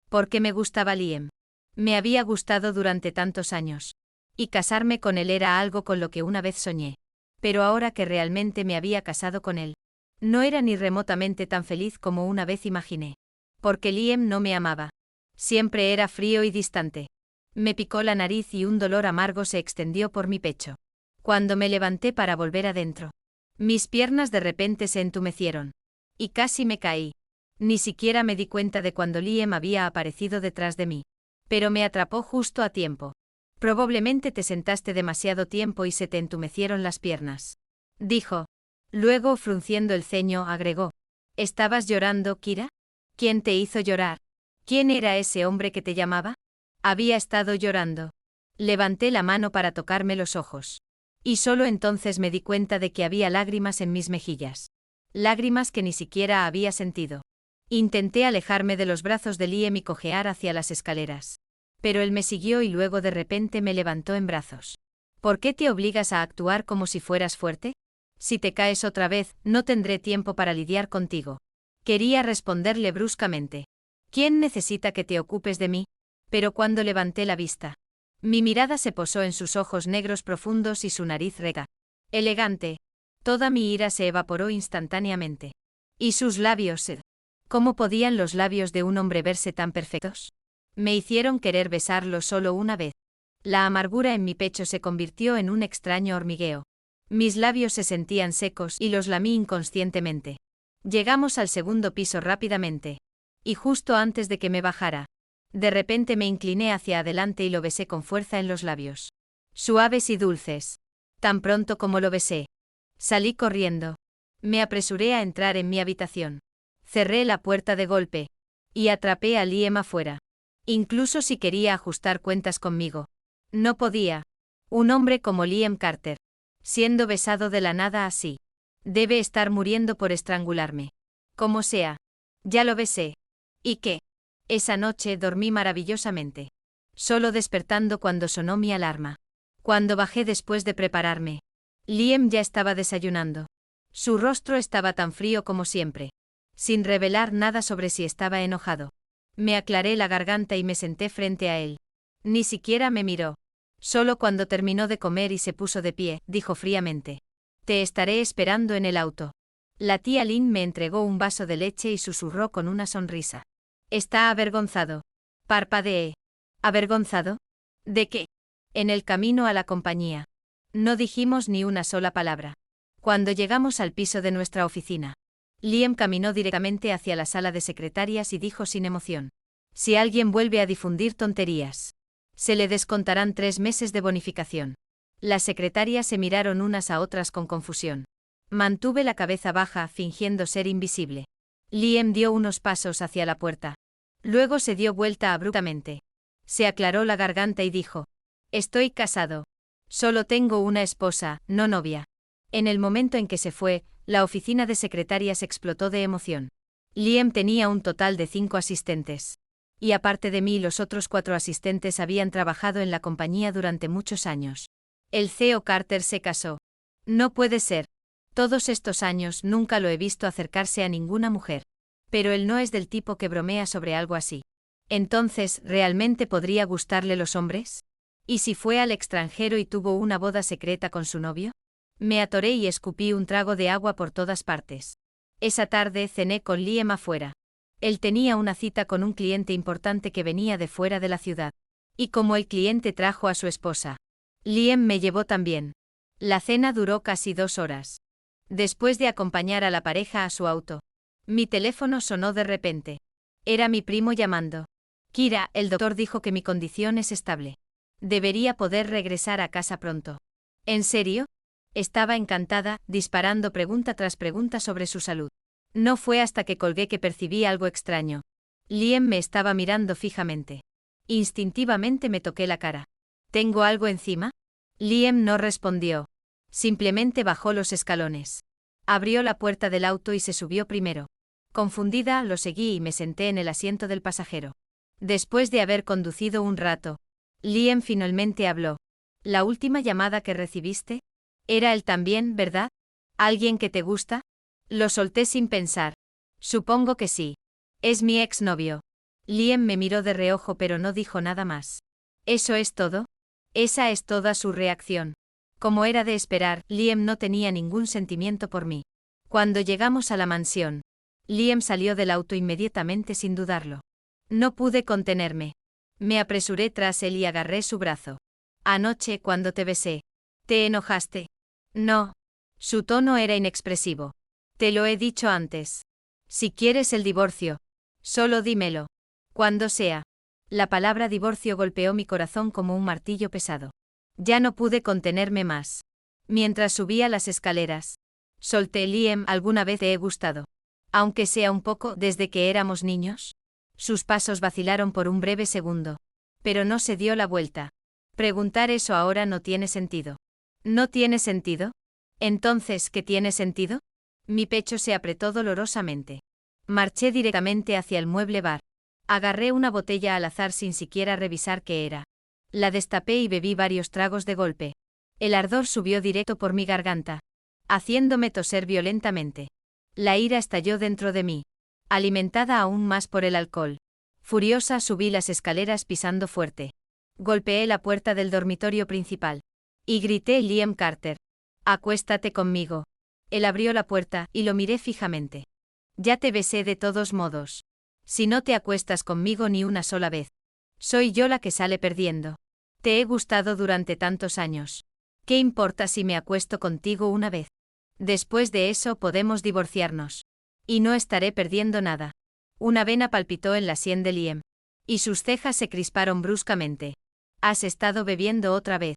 A: Porque me gustaba Liam. Me había gustado durante tantos años. Y casarme con él era algo con lo que una vez soñé. Pero ahora que realmente me había casado con él, no era ni remotamente tan feliz como una vez imaginé. Porque Liam no me amaba. Siempre era frío y distante. Me picó la nariz y un dolor amargo se extendió por mi pecho. Cuando me levanté para volver adentro, mis piernas de repente se entumecieron. Y casi me caí. Ni siquiera me di cuenta de cuando Liam había aparecido detrás de mí. Pero me atrapó justo a tiempo. Probablemente te sentaste demasiado tiempo y se te entumecieron las piernas. Dijo. Luego, frunciendo el ceño, agregó. ¿Estabas llorando, Kira? ¿Quién te hizo llorar? ¿Quién era ese hombre que te llamaba? Había estado llorando. Levanté la mano para tocarme los ojos. Y solo entonces me di cuenta de que había lágrimas en mis mejillas. Lágrimas que ni siquiera había sentido. Intenté alejarme de los brazos de Liam y cojear hacia las escaleras. Pero él me siguió y luego de repente me levantó en brazos. ¿Por qué te obligas a actuar como si fueras fuerte? Si te caes otra vez, no tendré tiempo para lidiar contigo. Quería responderle bruscamente. ¿Quién necesita que te ocupes de mí? Pero cuando levanté la vista, mi mirada se posó en sus ojos negros profundos y su nariz recta. Elegante. Toda mi ira se evaporó instantáneamente. ¿Y sus labios? ¿Cómo podían los labios de un hombre verse tan perfectos? Me hicieron querer besarlo solo una vez. La amargura en mi pecho se convirtió en un extraño hormigueo. Mis labios se sentían secos y los lamí inconscientemente. Llegamos al segundo piso rápidamente. Y justo antes de que me bajara, De repente me incliné hacia adelante y lo besé con fuerza en los labios. Suaves y dulces. Tan pronto como lo besé. Salí corriendo. Me apresuré a entrar en mi habitación. Cerré la puerta de golpe. Y atrapé a Liam afuera. Incluso si quería ajustar cuentas conmigo. No podía. Un hombre como Liam Carter. Siendo besado de la nada así. Debe estar muriendo por estrangularme. Como sea. Ya lo besé. ¿Y qué? Esa noche dormí maravillosamente. Solo despertando cuando sonó mi alarma. Cuando bajé después de prepararme. Liam ya estaba desayunando. Su rostro estaba tan frío como siempre. Sin revelar nada sobre si estaba enojado. Me aclaré la garganta y me senté frente a él. Ni siquiera me miró. Solo cuando terminó de comer y se puso de pie, dijo fríamente. Te estaré esperando en el auto. La tía Lynn me entregó un vaso de leche y susurró con una sonrisa. Está avergonzado. Parpadeé. ¿Avergonzado? ¿De qué? En el camino a la compañía. No dijimos ni una sola palabra. Cuando llegamos al piso de nuestra oficina, Liam caminó directamente hacia la sala de secretarias y dijo sin emoción. Si alguien vuelve a difundir tonterías, se le descontarán 3 meses de bonificación. Las secretarias se miraron unas a otras con confusión. Mantuve la cabeza baja, fingiendo ser invisible. Liam dio unos pasos hacia la puerta. Luego se dio vuelta abruptamente. Se aclaró la garganta y dijo. Estoy casado. Solo tengo una esposa, no novia. En el momento en que se fue, la oficina de secretarias explotó de emoción. Liam tenía un total de 5 asistentes. Y aparte de mí, los otros 4 asistentes habían trabajado en la compañía durante muchos años. El CEO Carter se casó. No puede ser. Todos estos años nunca lo he visto acercarse a ninguna mujer. Pero él no es del tipo que bromea sobre algo así. Entonces, ¿realmente podría gustarle los hombres? ¿Y si fue al extranjero y tuvo una boda secreta con su novio? Me atoré y escupí un trago de agua por todas partes. Esa tarde cené con Liam afuera. Él tenía una cita con un cliente importante que venía de fuera de la ciudad. Y como el cliente trajo a su esposa, Liam me llevó también. La cena duró casi 2 horas. Después de acompañar a la pareja a su auto, mi teléfono sonó de repente. Era mi primo llamando. Kira, el doctor dijo que mi condición es estable. Debería poder regresar a casa pronto. ¿En serio? Estaba encantada, disparando pregunta tras pregunta sobre su salud. No fue hasta que colgué que percibí algo extraño. Liam me estaba mirando fijamente. Instintivamente me toqué la cara. ¿Tengo algo encima? Liam no respondió. Simplemente bajó los escalones. Abrió la puerta del auto y se subió primero. Confundida, lo seguí y me senté en el asiento del pasajero. Después de haber conducido un rato, Liam finalmente habló. ¿La última llamada que recibiste? Era él también, ¿verdad? ¿Alguien que te gusta? Lo solté sin pensar. Supongo que sí. Es mi exnovio. Liam me miró de reojo pero no dijo nada más. ¿Eso es todo? Esa es toda su reacción. Como era de esperar, Liam no tenía ningún sentimiento por mí. Cuando llegamos a la mansión, Liam salió del auto inmediatamente sin dudarlo. No pude contenerme. Me apresuré tras él y agarré su brazo. Anoche, cuando te besé, ¿te enojaste? No. Su tono era inexpresivo. Te lo he dicho antes. Si quieres el divorcio, solo dímelo. Cuando sea. La palabra divorcio golpeó mi corazón como un martillo pesado. Ya no pude contenerme más. Mientras subía las escaleras, solté. Liam, ¿alguna vez te he gustado? Aunque sea un poco, desde que éramos niños. Sus pasos vacilaron por un breve segundo. Pero no se dio la vuelta. Preguntar eso ahora no tiene sentido. ¿No tiene sentido? Entonces, ¿qué tiene sentido? Mi pecho se apretó dolorosamente. Marché directamente hacia el mueble bar. Agarré una botella al azar sin siquiera revisar qué era. La destapé y bebí varios tragos de golpe. El ardor subió directo por mi garganta, haciéndome toser violentamente. La ira estalló dentro de mí, alimentada aún más por el alcohol. Furiosa subí las escaleras pisando fuerte. Golpeé la puerta del dormitorio principal. Y grité: Liam Carter. Acuéstate conmigo. Él abrió la puerta y lo miré fijamente. Ya te besé de todos modos. Si no te acuestas conmigo ni una sola vez, soy yo la que sale perdiendo. Te he gustado durante tantos años. ¿Qué importa si me acuesto contigo una vez? Después de eso podemos divorciarnos. Y no estaré perdiendo nada. Una vena palpitó en la sien de Liam. Y sus cejas se crisparon bruscamente. ¿Has estado bebiendo otra vez?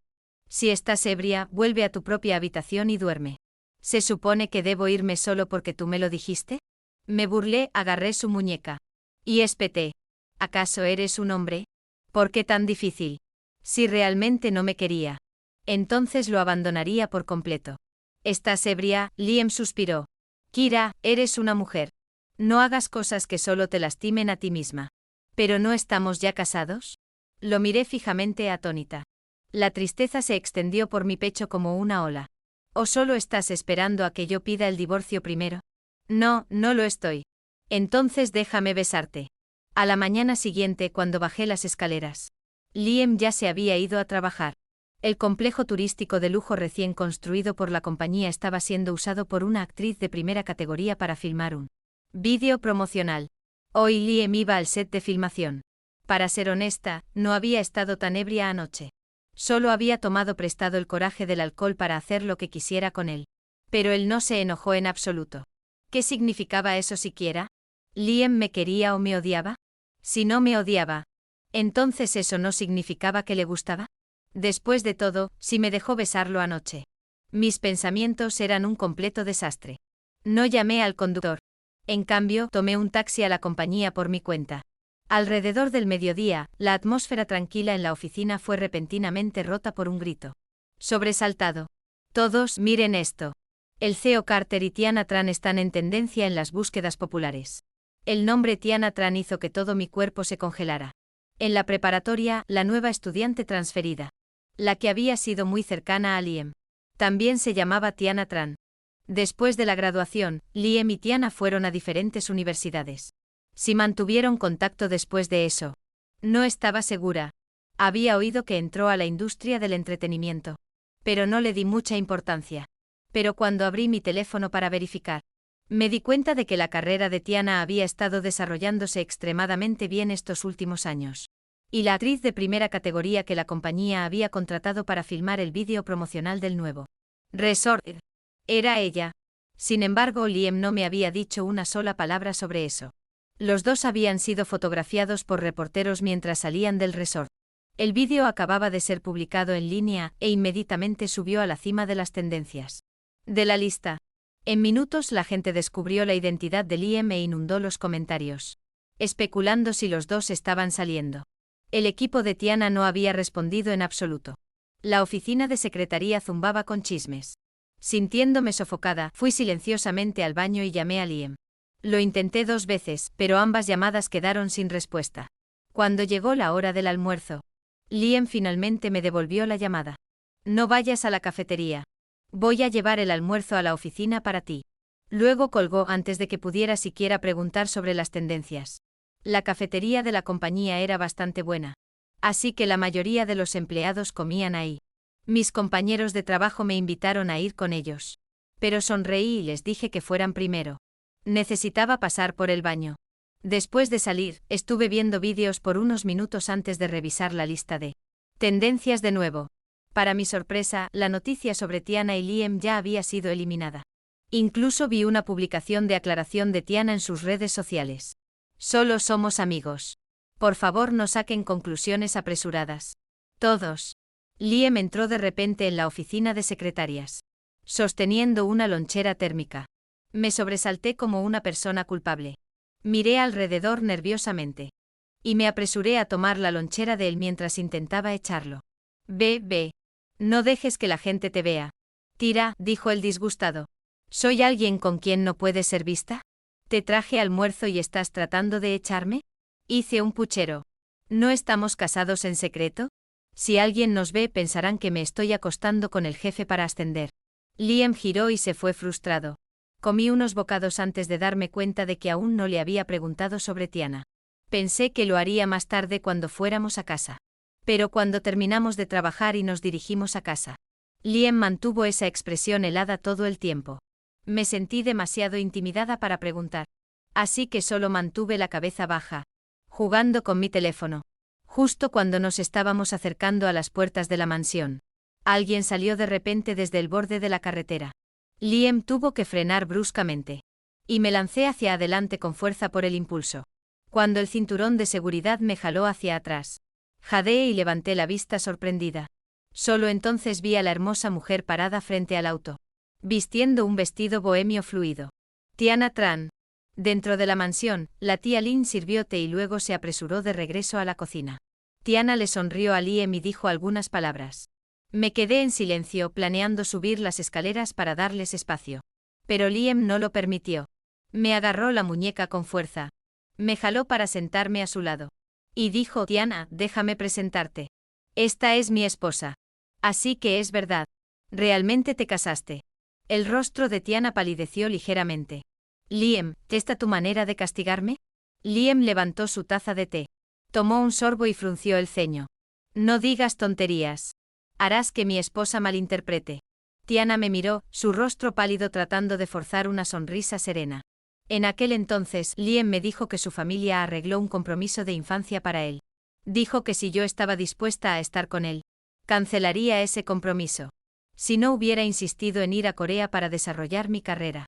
A: Si estás ebria, vuelve a tu propia habitación y duerme. ¿Se supone que debo irme solo porque tú me lo dijiste? Me burlé, agarré su muñeca. Y espeté. ¿Acaso eres un hombre? ¿Por qué tan difícil? Si realmente no me quería. Entonces lo abandonaría por completo. ¿Estás ebria? Liam suspiró. Kira, eres una mujer. No hagas cosas que solo te lastimen a ti misma. ¿Pero no estamos ya casados? Lo miré fijamente atónita. La tristeza se extendió por mi pecho como una ola. ¿O solo estás esperando a que yo pida el divorcio primero? No, no lo estoy. Entonces déjame besarte. A la mañana siguiente, cuando bajé las escaleras, Liam ya se había ido a trabajar. El complejo turístico de lujo recién construido por la compañía estaba siendo usado por una actriz de primera categoría para filmar un vídeo promocional. Hoy Liam iba al set de filmación. Para ser honesta, no había estado tan ebria anoche. Solo había tomado prestado el coraje del alcohol para hacer lo que quisiera con él. Pero él no se enojó en absoluto. ¿Qué significaba eso siquiera? ¿Liam me quería o me odiaba? Si no me odiaba, ¿entonces eso no significaba que le gustaba? Después de todo, si me dejó besarlo anoche. Mis pensamientos eran un completo desastre. No llamé al conductor. En cambio, tomé un taxi a la compañía por mi cuenta. Alrededor del mediodía, la atmósfera tranquila en la oficina fue repentinamente rota por un grito. Sobresaltado. Todos, miren esto. El CEO Carter y Tiana Tran están en tendencia en las búsquedas populares. El nombre Tiana Tran hizo que todo mi cuerpo se congelara. En la preparatoria, la nueva estudiante transferida. La que había sido muy cercana a Liam. También se llamaba Tiana Tran. Después de la graduación, Liam y Tiana fueron a diferentes universidades. Si mantuvieron contacto después de eso. No estaba segura. Había oído que entró a la industria del entretenimiento. Pero no le di mucha importancia. Pero cuando abrí mi teléfono para verificar, me di cuenta de que la carrera de Tiana había estado desarrollándose extremadamente bien estos últimos años. Y la actriz de primera categoría que la compañía había contratado para filmar el vídeo promocional del nuevo resort era ella. Sin embargo, Liam no me había dicho una sola palabra sobre eso. Los dos habían sido fotografiados por reporteros mientras salían del resort. El vídeo acababa de ser publicado en línea e inmediatamente subió a la cima de las tendencias de la lista. En minutos la gente descubrió la identidad de Liam e inundó los comentarios, especulando si los dos estaban saliendo. El equipo de Tiana no había respondido en absoluto. La oficina de secretaría zumbaba con chismes. Sintiéndome sofocada, fui silenciosamente al baño y llamé a Liam. Lo intenté 2 veces, pero ambas llamadas quedaron sin respuesta. Cuando llegó la hora del almuerzo, Liam finalmente me devolvió la llamada. No vayas a la cafetería. Voy a llevar el almuerzo a la oficina para ti. Luego colgó antes de que pudiera siquiera preguntar sobre las tendencias. La cafetería de la compañía era bastante buena. Así que la mayoría de los empleados comían ahí. Mis compañeros de trabajo me invitaron a ir con ellos. Pero sonreí y les dije que fueran primero. Necesitaba pasar por el baño. Después de salir, estuve viendo vídeos por unos minutos antes de revisar la lista de tendencias de nuevo. Para mi sorpresa, la noticia sobre Tiana y Liam ya había sido eliminada. Incluso vi una publicación de aclaración de Tiana en sus redes sociales. Solo somos amigos. Por favor, no saquen conclusiones apresuradas. Todos. Liam entró de repente en la oficina de secretarias, sosteniendo una lonchera térmica. Me sobresalté como una persona culpable. Miré alrededor nerviosamente. Y me apresuré a tomar la lonchera de él mientras intentaba echarlo. Ve. No dejes que la gente te vea. Tira, dijo el disgustado. ¿Soy alguien con quien no puedes ser vista? ¿Te traje almuerzo y estás tratando de echarme? Hice un puchero. ¿No estamos casados en secreto? Si alguien nos ve pensarán que me estoy acostando con el jefe para ascender. Liam giró y se fue frustrado. Comí unos bocados antes de darme cuenta de que aún no le había preguntado sobre Tiana. Pensé que lo haría más tarde cuando fuéramos a casa. Pero cuando terminamos de trabajar y nos dirigimos a casa, Liam mantuvo esa expresión helada todo el tiempo. Me sentí demasiado intimidada para preguntar. Así que solo mantuve la cabeza baja, jugando con mi teléfono. Justo cuando nos estábamos acercando a las puertas de la mansión, alguien salió de repente desde el borde de la carretera. Liam tuvo que frenar bruscamente. Y me lancé hacia adelante con fuerza por el impulso. cuando el cinturón de seguridad me jaló hacia atrás. Jadeé y levanté la vista sorprendida. Solo entonces vi a la hermosa mujer parada frente al auto, vistiendo un vestido bohemio fluido. Tiana Tran. Dentro de la mansión, la tía Lynn sirvió té y luego se apresuró de regreso a la cocina. Tiana le sonrió a Liam y dijo algunas palabras. Me quedé en silencio planeando subir las escaleras para darles espacio. Pero Liam no lo permitió. Me agarró la muñeca con fuerza. Me jaló para sentarme a su lado. Y dijo: Tiana, déjame presentarte. Esta es mi esposa. Así que es verdad. ¿Realmente te casaste? El rostro de Tiana palideció ligeramente. Liam, ¿esta tu manera de castigarme? Liam levantó su taza de té. Tomó un sorbo y frunció el ceño. No digas tonterías. Harás que mi esposa malinterprete. Tiana me miró, su rostro pálido tratando de forzar una sonrisa serena. En aquel entonces, Liam me dijo que su familia arregló un compromiso de infancia para él. Dijo que si yo estaba dispuesta a estar con él, cancelaría ese compromiso. Si no hubiera insistido en ir a Corea para desarrollar mi carrera.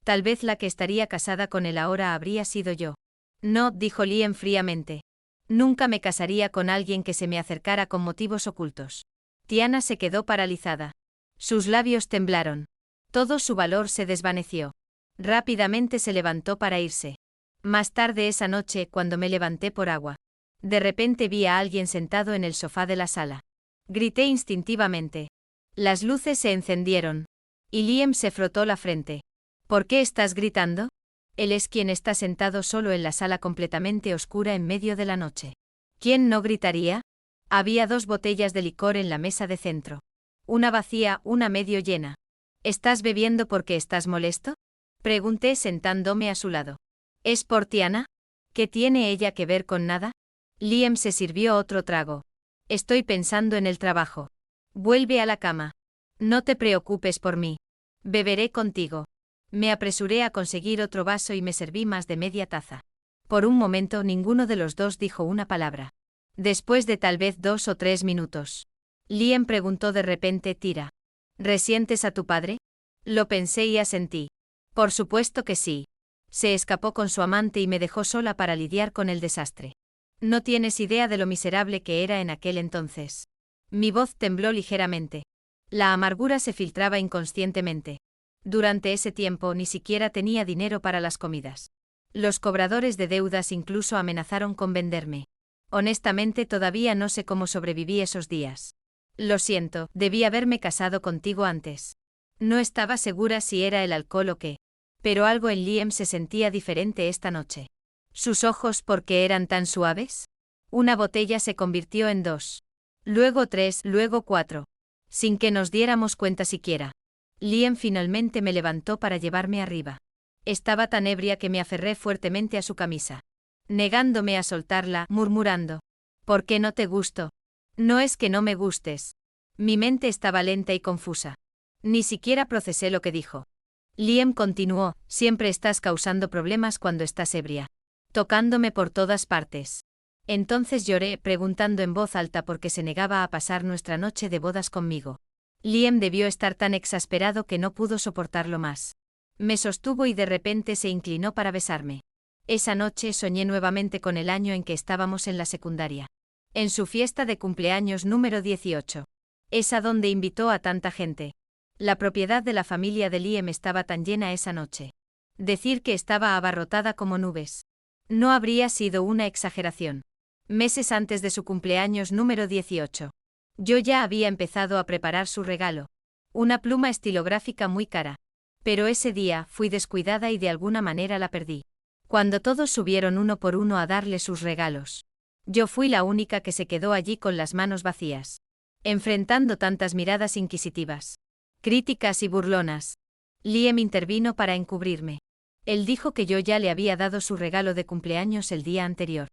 A: Tal vez la que estaría casada con él ahora habría sido yo. No, dijo Liam fríamente. Nunca me casaría con alguien que se me acercara con motivos ocultos. Tiana se quedó paralizada. Sus labios temblaron. Todo su valor se desvaneció. Rápidamente se levantó para irse. Más tarde esa noche, cuando me levanté por agua, de repente vi a alguien sentado en el sofá de la sala. Grité instintivamente. Las luces se encendieron. Y Liam se frotó la frente. ¿Por qué estás gritando? Él es quien está sentado solo en la sala completamente oscura en medio de la noche. ¿Quién no gritaría? Había 2 botellas de licor en la mesa de centro. Una vacía, una medio llena. ¿Estás bebiendo porque estás molesto? Pregunté sentándome a su lado. ¿Es por Tiana? ¿Qué tiene ella que ver con nada? Liam se sirvió otro trago. Estoy pensando en el trabajo. Vuelve a la cama. No te preocupes por mí. Beberé contigo. Me apresuré a conseguir otro vaso y me serví más de media taza. Por un momento ninguno de los dos dijo una palabra. Después de tal vez 2 o 3 minutos. Liam preguntó de repente: Tira, ¿resientes a tu padre? Lo pensé y asentí. Por supuesto que sí. Se escapó con su amante y me dejó sola para lidiar con el desastre. No tienes idea de lo miserable que era en aquel entonces. Mi voz tembló ligeramente. La amargura se filtraba inconscientemente. Durante ese tiempo ni siquiera tenía dinero para las comidas. Los cobradores de deudas incluso amenazaron con venderme. Honestamente todavía no sé cómo sobreviví esos días. Lo siento, debí haberme casado contigo antes. No estaba segura si era el alcohol o qué. Pero algo en Liam se sentía diferente esta noche. ¿Sus ojos por qué eran tan suaves? Una botella se convirtió en 2. Luego 3, luego 4. Sin que nos diéramos cuenta siquiera. Liam finalmente me levantó para llevarme arriba. Estaba tan ebria que me aferré fuertemente a su camisa. Negándome a soltarla, murmurando. ¿Por qué no te gusto? No es que no me gustes. Mi mente estaba lenta y confusa. Ni siquiera procesé lo que dijo. Liam continuó: siempre estás causando problemas cuando estás ebria. Tocándome por todas partes. Entonces lloré, preguntando en voz alta por qué se negaba a pasar nuestra noche de bodas conmigo. Liam debió estar tan exasperado que no pudo soportarlo más. Me sostuvo y de repente se inclinó para besarme. Esa noche soñé nuevamente con el año en que estábamos en la secundaria. En su fiesta de cumpleaños número 18. Esa donde invitó a tanta gente. La propiedad de la familia de Liam estaba tan llena esa noche. Decir que estaba abarrotada como nubes. No habría sido una exageración. Meses antes de su cumpleaños número 18. Yo ya había empezado a preparar su regalo. Una pluma estilográfica muy cara. Pero ese día fui descuidada y de alguna manera la perdí. Cuando todos subieron uno por uno a darle sus regalos. Yo fui la única que se quedó allí con las manos vacías. Enfrentando tantas miradas inquisitivas. Críticas y burlonas. Liam intervino para encubrirme. Él dijo que yo ya le había dado su regalo de cumpleaños el día anterior.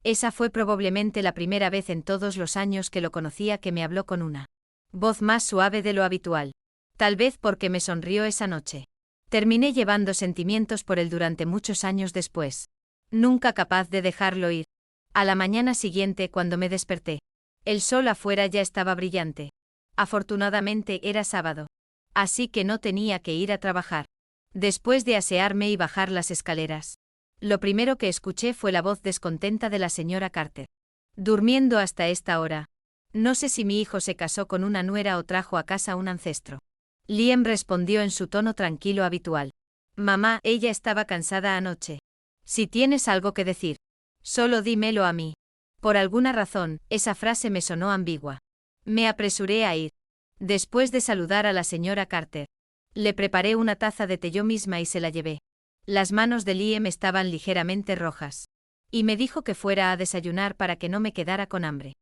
A: Esa fue probablemente la primera vez en todos los años que lo conocía que me habló con una voz más suave de lo habitual. Tal vez porque me sonrió esa noche. Terminé llevando sentimientos por él durante muchos años después. Nunca capaz de dejarlo ir. A la mañana siguiente, cuando me desperté, el sol afuera ya estaba brillante. Afortunadamente era sábado. Así que no tenía que ir a trabajar. Después de asearme y bajar las escaleras, Lo primero que escuché fue la voz descontenta de la señora Carter. Durmiendo hasta esta hora. No sé si mi hijo se casó con una nuera o trajo a casa un ancestro. Liam respondió en su tono tranquilo habitual. Mamá, ella estaba cansada anoche. Si tienes algo que decir, solo dímelo a mí. Por alguna razón, esa frase me sonó ambigua. Me apresuré a ir. Después de saludar a la señora Carter, le preparé una taza de té yo misma y se la llevé. Las manos de Liam estaban ligeramente rojas. Y me dijo que fuera a desayunar para que no me quedara con hambre.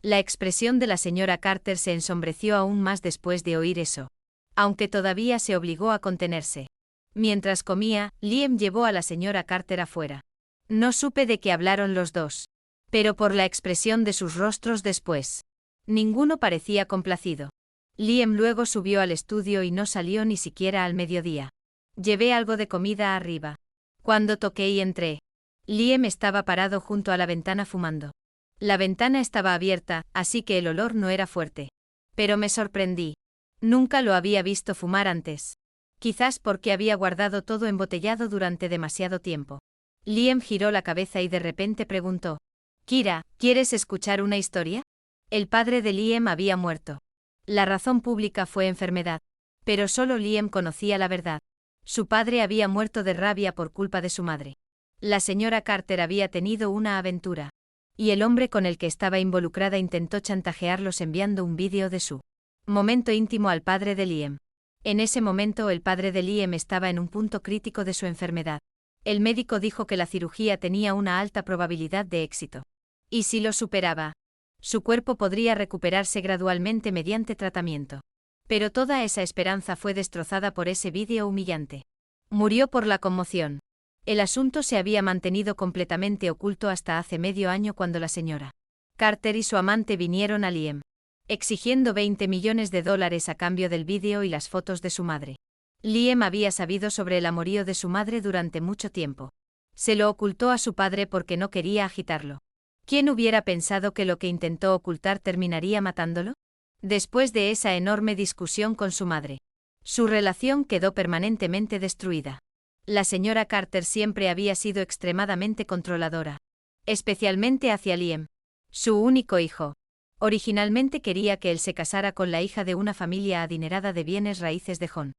A: La expresión de la señora Carter se ensombreció aún más después de oír eso. Aunque todavía se obligó a contenerse. Mientras comía, Liam llevó a la señora Carter afuera. No supe de qué hablaron los dos. Pero por la expresión de sus rostros después. Ninguno parecía complacido. Liam luego subió al estudio y no salió ni siquiera al mediodía. Llevé algo de comida arriba. Cuando toqué y entré, Liam estaba parado junto a la ventana fumando. La ventana estaba abierta, así que el olor no era fuerte. Pero me sorprendí. Nunca lo había visto fumar antes. Quizás porque había guardado todo embotellado durante demasiado tiempo. Liam giró la cabeza y de repente preguntó: Kira, ¿quieres escuchar una historia? El padre de Liam había muerto. La razón pública fue enfermedad. Pero solo Liam conocía la verdad. Su padre había muerto de rabia por culpa de su madre. La señora Carter había tenido una aventura. Y el hombre con el que estaba involucrada intentó chantajearlos enviando un vídeo de su momento íntimo al padre de Liam. En ese momento el padre de Liam estaba en un punto crítico de su enfermedad. El médico dijo que la cirugía tenía una alta probabilidad de éxito. Y si lo superaba, su cuerpo podría recuperarse gradualmente mediante tratamiento. Pero toda esa esperanza fue destrozada por ese vídeo humillante. Murió por la conmoción. El asunto se había mantenido completamente oculto hasta hace medio año cuando la señora Carter y su amante vinieron a Liam, exigiendo $20 millones a cambio del vídeo y las fotos de su madre. Liam había sabido sobre el amorío de su madre durante mucho tiempo. Se lo ocultó a su padre porque no quería agitarlo. ¿Quién hubiera pensado que lo que intentó ocultar terminaría matándolo? Después de esa enorme discusión con su madre, su relación quedó permanentemente destruida. La señora Carter siempre había sido extremadamente controladora. Especialmente hacia Liam, su único hijo. Originalmente quería que él se casara con la hija de una familia adinerada de bienes raíces de Hong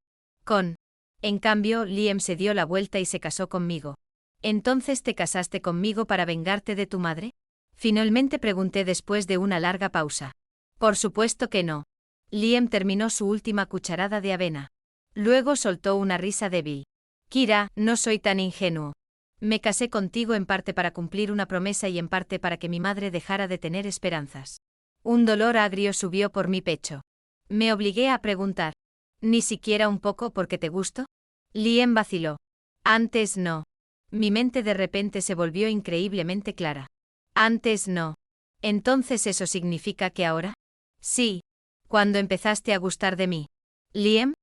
A: Kong. En cambio, Liam se dio la vuelta y se casó conmigo. ¿Entonces te casaste conmigo para vengarte de tu madre? Finalmente pregunté después de una larga pausa. Por supuesto que no. Liam terminó su última cucharada de avena. Luego soltó una risa débil. Kira, no soy tan ingenuo. Me casé contigo en parte para cumplir una promesa y en parte para que mi madre dejara de tener esperanzas. Un dolor agrio subió por mi pecho. Me obligué a preguntar. ¿Ni siquiera un poco porque te gusto? Liam vaciló. Antes no. Mi mente de repente se volvió increíblemente clara. Antes no. ¿Entonces eso significa que ahora? Sí. ¿Cuándo empezaste a gustar de mí? ¿Liam?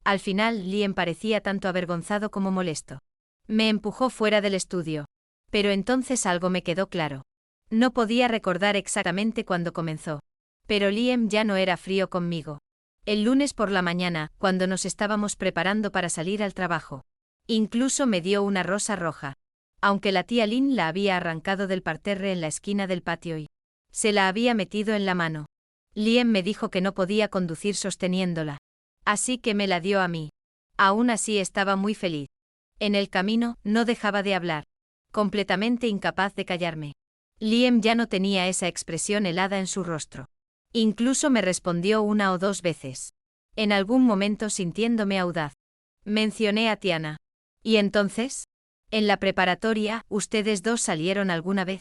A: Al final, Liam parecía tanto avergonzado como molesto. Me empujó fuera del estudio. Pero entonces algo me quedó claro. No podía recordar exactamente cuándo comenzó. Pero Liam ya no era frío conmigo. El lunes por la mañana, cuando nos estábamos preparando para salir al trabajo. Incluso me dio una rosa roja. Aunque la tía Lynn la había arrancado del parterre en la esquina del patio y se la había metido en la mano. Liam me dijo que no podía conducir sosteniéndola. Así que me la dio a mí. Aún así estaba muy feliz. En el camino, no dejaba de hablar. Completamente incapaz de callarme. Liam ya no tenía esa expresión helada en su rostro. Incluso me respondió una o dos veces. En algún momento sintiéndome audaz. Mencioné a Tiana. ¿Y entonces? En la preparatoria, ¿ustedes dos salieron alguna vez?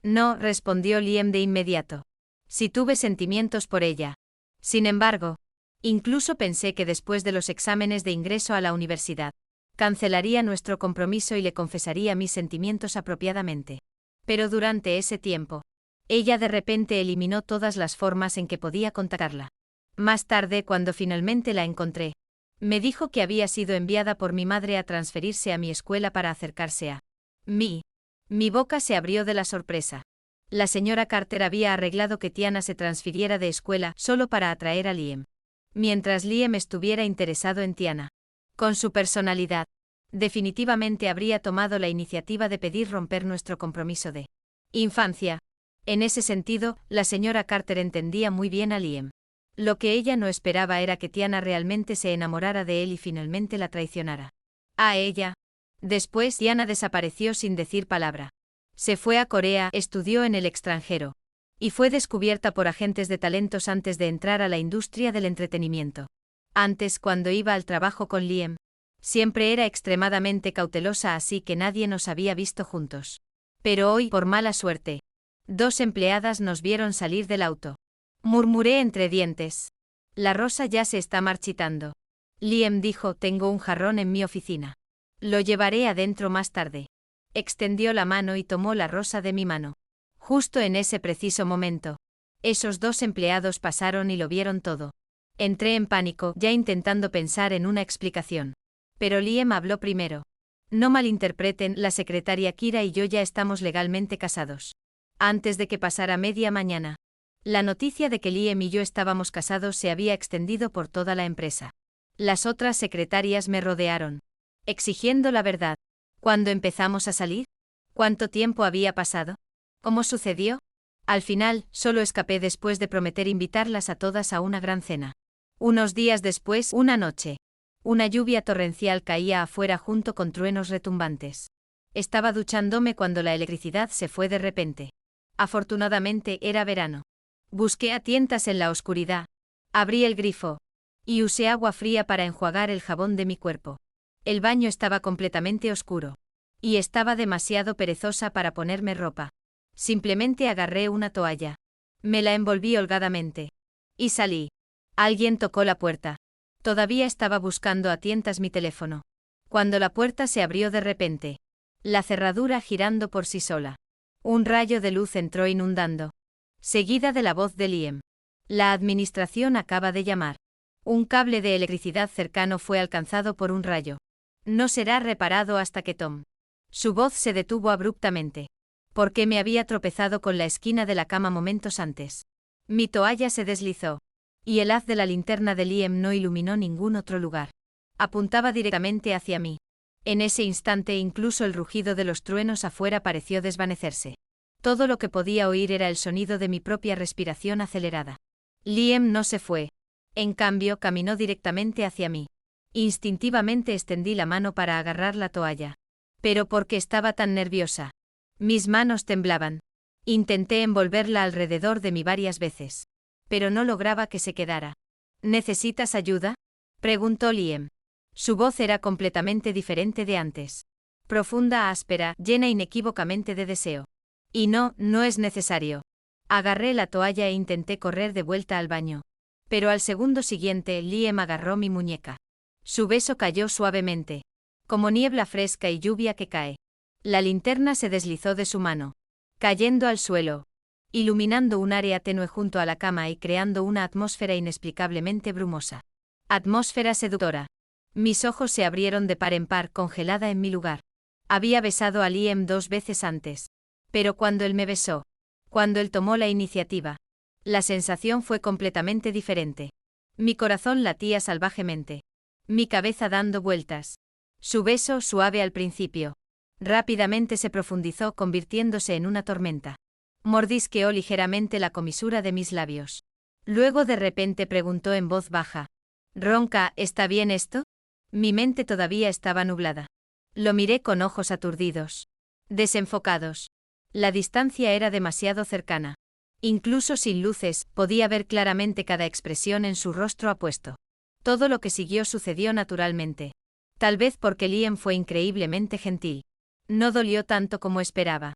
A: No, respondió Liam de inmediato. Sí tuve sentimientos por ella. Sin embargo, incluso pensé que después de los exámenes de ingreso a la universidad, cancelaría nuestro compromiso y le confesaría mis sentimientos apropiadamente. Pero durante ese tiempo, ella de repente eliminó todas las formas en que podía contactarla. Más tarde, cuando finalmente la encontré, me dijo que había sido enviada por mi madre a transferirse a mi escuela para acercarse a mí. Mi boca se abrió de la sorpresa. La señora Carter había arreglado que Tiana se transfiriera de escuela solo para atraer a Liam. Mientras Liam estuviera interesado en Tiana. Con su personalidad, Definitivamente habría tomado la iniciativa de pedir romper nuestro compromiso de infancia. En ese sentido, la señora Carter entendía muy bien a Liam. Lo que ella no esperaba era que Tiana realmente se enamorara de él y finalmente la traicionara. A ella. Después, Tiana desapareció sin decir palabra. Se fue a Corea, estudió en el extranjero. Y fue descubierta por agentes de talentos antes de entrar a la industria del entretenimiento. Antes, cuando iba al trabajo con Liam, siempre era extremadamente cautelosa, así que nadie nos había visto juntos. Pero hoy, por mala suerte, 2 empleadas nos vieron salir del auto. Murmuré entre dientes. La rosa ya se está marchitando. Liam dijo: tengo un jarrón en mi oficina. Lo llevaré adentro más tarde. Extendió la mano y tomó la rosa de mi mano. Justo en ese preciso momento, esos 2 empleados pasaron y lo vieron todo. Entré en pánico, ya intentando pensar en una explicación. Pero Liam habló primero. No malinterpreten, la secretaria Kira y yo ya estamos legalmente casados. Antes de que pasara media mañana, la noticia de que Liam y yo estábamos casados se había extendido por toda la empresa. Las otras secretarias me rodearon, exigiendo la verdad. ¿Cuándo empezamos a salir? ¿Cuánto tiempo había pasado? ¿Cómo sucedió? Al final, solo escapé después de prometer invitarlas a todas a una gran cena. Unos días después, una noche, una lluvia torrencial caía afuera junto con truenos retumbantes. Estaba duchándome cuando la electricidad se fue de repente. Afortunadamente era verano. Busqué a tientas en la oscuridad. Abrí el grifo. Y usé agua fría para enjuagar el jabón de mi cuerpo. El baño estaba completamente oscuro. Y estaba demasiado perezosa para ponerme ropa. Simplemente agarré una toalla. Me la envolví holgadamente. Y salí. Alguien tocó la puerta. Todavía estaba buscando a tientas mi teléfono. Cuando la puerta se abrió de repente. La cerradura girando por sí sola. Un rayo de luz entró inundando. Seguida de la voz de Liam. La administración acaba de llamar. Un cable de electricidad cercano fue alcanzado por un rayo. No será reparado hasta que Tom. Su voz se detuvo abruptamente. Porque me había tropezado con la esquina de la cama momentos antes. Mi toalla se deslizó. Y el haz de la linterna de Liam no iluminó ningún otro lugar. Apuntaba directamente hacia mí. En ese instante incluso el rugido de los truenos afuera pareció desvanecerse. Todo lo que podía oír era el sonido de mi propia respiración acelerada. Liam no se fue. En cambio, caminó directamente hacia mí. Instintivamente extendí la mano para agarrar la toalla. Pero ¿por qué estaba tan nerviosa? Mis manos temblaban. Intenté envolverla alrededor de mí varias veces. Pero no lograba que se quedara. ¿Necesitas ayuda?, preguntó Liam. Su voz era completamente diferente de antes. Profunda, áspera, llena inequívocamente de deseo. Y no es necesario. Agarré la toalla e intenté correr de vuelta al baño. Pero al segundo siguiente, Liam agarró mi muñeca. Su beso cayó suavemente. Como niebla fresca y lluvia que cae. La linterna se deslizó de su mano. Cayendo al suelo. Iluminando un área tenue junto a la cama y creando una atmósfera inexplicablemente brumosa. Atmósfera seductora. Mis ojos se abrieron de par en par, congelada en mi lugar. Había besado a Liam 2 veces antes. Pero cuando él me besó, cuando él tomó la iniciativa, la sensación fue completamente diferente. Mi corazón latía salvajemente. Mi cabeza dando vueltas. Su beso, suave al principio, rápidamente se profundizó, convirtiéndose en una tormenta. Mordisqueó ligeramente la comisura de mis labios. Luego de repente preguntó en voz baja. Ronca, ¿está bien esto? Mi mente todavía estaba nublada. Lo miré con ojos aturdidos. Desenfocados. La distancia era demasiado cercana. Incluso sin luces, podía ver claramente cada expresión en su rostro apuesto. Todo lo que siguió sucedió naturalmente. Tal vez porque Liam fue increíblemente gentil. No dolió tanto como esperaba.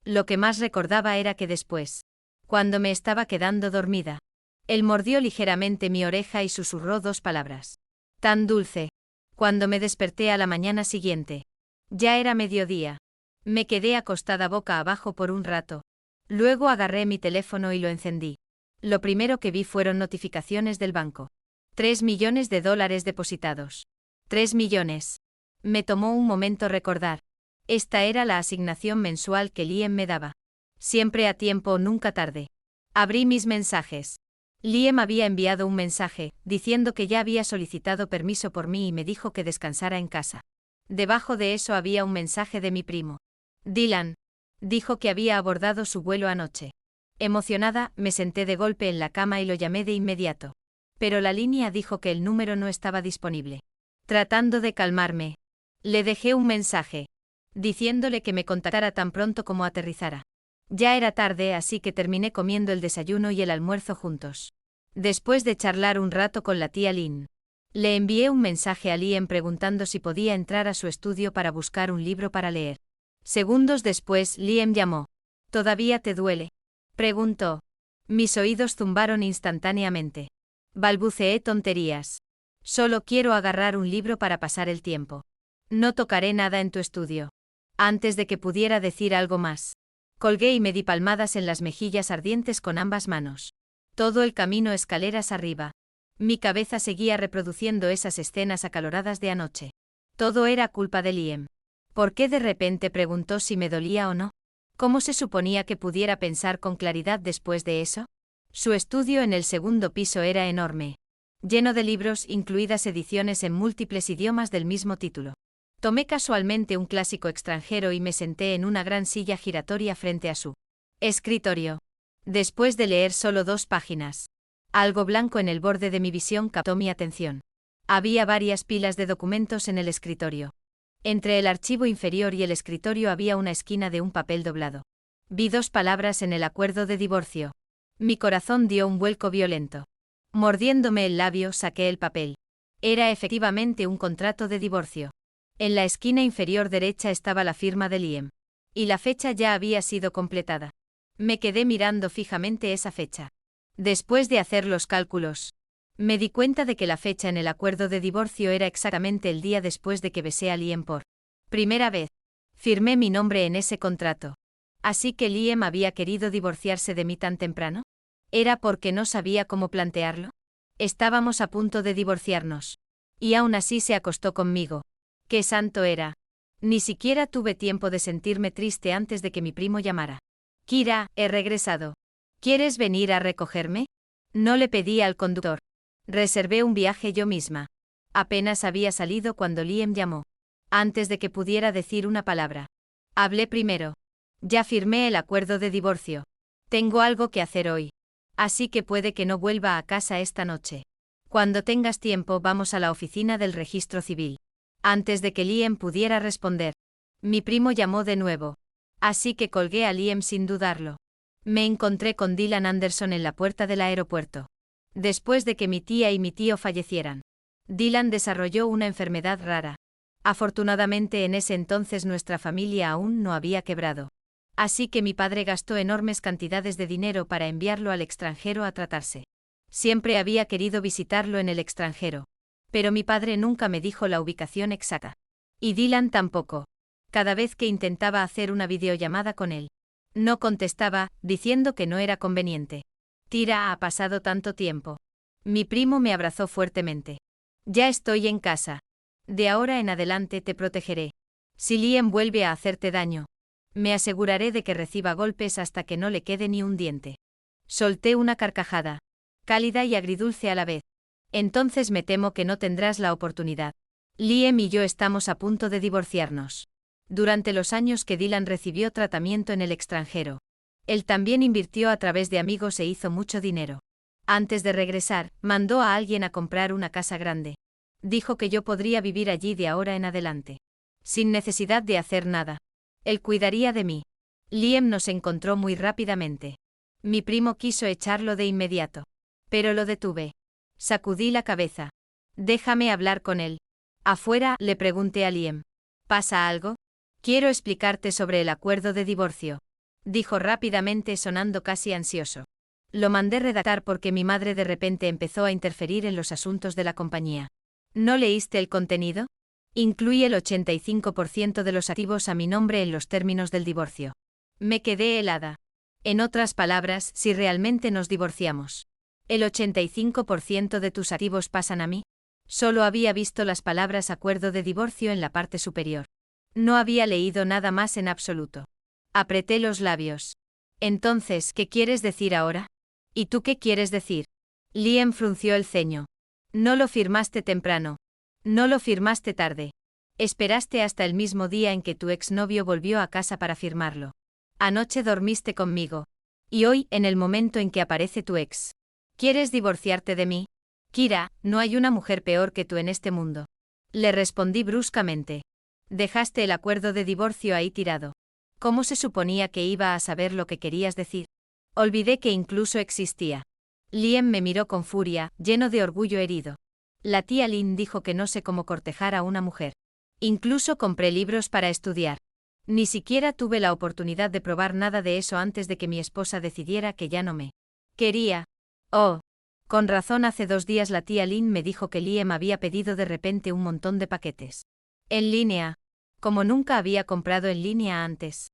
A: Lo que más recordaba era que después, cuando me estaba quedando dormida, él mordió ligeramente mi oreja y susurró 2 palabras. Tan dulce. Cuando me desperté a la mañana siguiente. Ya era mediodía. Me quedé acostada boca abajo por un rato. Luego agarré mi teléfono y lo encendí. Lo primero que vi fueron notificaciones del banco. $3 millones depositados. 3 millones. Me tomó un momento recordar. Esta era la asignación mensual que Liam me daba. Siempre a tiempo, nunca tarde. Abrí mis mensajes. Liam había enviado un mensaje, diciendo que ya había solicitado permiso por mí y me dijo que descansara en casa. Debajo de eso había un mensaje de mi primo. Dylan. Dijo que había abordado su vuelo anoche. Emocionada, me senté de golpe en la cama y lo llamé de inmediato. Pero la línea dijo que el número no estaba disponible. Tratando de calmarme, le dejé un mensaje, diciéndole que me contactara tan pronto como aterrizara. Ya era tarde, así que terminé comiendo el desayuno y el almuerzo juntos. Después de charlar un rato con la tía Lynn, le envié un mensaje a Liam preguntando si podía entrar a su estudio para buscar un libro para leer. Segundos después, Liam llamó. ¿Todavía te duele?, preguntó. Mis oídos zumbaron instantáneamente. Balbuceé tonterías. Solo quiero agarrar un libro para pasar el tiempo. No tocaré nada en tu estudio. Antes de que pudiera decir algo más, colgué y me di palmadas en las mejillas ardientes con ambas manos. Todo el camino escaleras arriba. Mi cabeza seguía reproduciendo esas escenas acaloradas de anoche. Todo era culpa de Liam. ¿Por qué de repente preguntó si me dolía o no? ¿Cómo se suponía que pudiera pensar con claridad después de eso? Su estudio en el segundo piso era enorme, lleno de libros, incluidas ediciones en múltiples idiomas del mismo título. Tomé casualmente un clásico extranjero y me senté en una gran silla giratoria frente a su escritorio. Después de leer solo 2 páginas, algo blanco en el borde de mi visión captó mi atención. Había varias pilas de documentos en el escritorio. Entre el archivo inferior y el escritorio había una esquina de un papel doblado. Vi 2 palabras en el acuerdo de divorcio. Mi corazón dio un vuelco violento. Mordiéndome el labio, saqué el papel. Era efectivamente un contrato de divorcio. En la esquina inferior derecha estaba la firma de Liam. Y la fecha ya había sido completada. Me quedé mirando fijamente esa fecha. Después de hacer los cálculos, me di cuenta de que la fecha en el acuerdo de divorcio era exactamente el día después de que besé a Liam por primera vez. Firmé mi nombre en ese contrato. ¿Así que Liam había querido divorciarse de mí tan temprano? ¿Era porque no sabía cómo plantearlo? Estábamos a punto de divorciarnos. Y aún así se acostó conmigo. ¡Qué santo era! Ni siquiera tuve tiempo de sentirme triste antes de que mi primo llamara. Kira, he regresado. ¿Quieres venir a recogerme? No le pedí al conductor. Reservé un viaje yo misma. Apenas había salido cuando Liam llamó. Antes de que pudiera decir una palabra. Hablé primero. Ya firmé el acuerdo de divorcio. Tengo algo que hacer hoy. Así que puede que no vuelva a casa esta noche. Cuando tengas tiempo vamos a la oficina del registro civil. Antes de que Liam pudiera responder, mi primo llamó de nuevo. Así que colgué a Liam sin dudarlo. Me encontré con Dylan Anderson en la puerta del aeropuerto. Después de que mi tía y mi tío fallecieran, Dylan desarrolló una enfermedad rara. Afortunadamente en ese entonces nuestra familia aún no había quebrado. Así que mi padre gastó enormes cantidades de dinero para enviarlo al extranjero a tratarse. Siempre había querido visitarlo en el extranjero. Pero mi padre nunca me dijo la ubicación exacta. Y Dylan tampoco. Cada vez que intentaba hacer una videollamada con él, no contestaba, diciendo que no era conveniente. Tira, ha pasado tanto tiempo. Mi primo me abrazó fuertemente. Ya estoy en casa. De ahora en adelante te protegeré. Si Liam vuelve a hacerte daño, me aseguraré de que reciba golpes hasta que no le quede ni un diente. Solté una carcajada, cálida y agridulce a la vez. Entonces me temo que no tendrás la oportunidad. Liam y yo estamos a punto de divorciarnos. Durante los años que Dylan recibió tratamiento en el extranjero, él también invirtió a través de amigos e hizo mucho dinero. Antes de regresar, mandó a alguien a comprar una casa grande. Dijo que yo podría vivir allí de ahora en adelante. Sin necesidad de hacer nada. Él cuidaría de mí. Liam nos encontró muy rápidamente. Mi primo quiso echarlo de inmediato. Pero lo detuve. Sacudí la cabeza. Déjame hablar con él. Afuera, le pregunté a Liam. ¿Pasa algo? Quiero explicarte sobre el acuerdo de divorcio, dijo rápidamente sonando casi ansioso. Lo mandé redactar porque mi madre de repente empezó a interferir en los asuntos de la compañía. ¿No leíste el contenido? Incluye el 85% de los activos a mi nombre en los términos del divorcio. Me quedé helada. En otras palabras, si realmente nos divorciamos, ¿el 85% de tus activos pasan a mí? Solo había visto las palabras acuerdo de divorcio en la parte superior. No había leído nada más en absoluto. Apreté los labios. Entonces, ¿qué quieres decir ahora? ¿Y tú qué quieres decir? Liam frunció el ceño. No lo firmaste temprano. No lo firmaste tarde. Esperaste hasta el mismo día en que tu exnovio volvió a casa para firmarlo. Anoche dormiste conmigo. Y hoy, en el momento en que aparece tu ex. ¿Quieres divorciarte de mí? Kira, no hay una mujer peor que tú en este mundo. Le respondí bruscamente. Dejaste el acuerdo de divorcio ahí tirado. ¿Cómo se suponía que iba a saber lo que querías decir? Olvidé que incluso existía. Liam me miró con furia, lleno de orgullo herido. La tía Lynn dijo que no sé cómo cortejar a una mujer. Incluso compré libros para estudiar. Ni siquiera tuve la oportunidad de probar nada de eso antes de que mi esposa decidiera que ya no me quería. Oh. Con razón, hace 2 días la tía Lynn me dijo que Liam había pedido de repente un montón de paquetes. En línea. Como nunca había comprado en línea antes.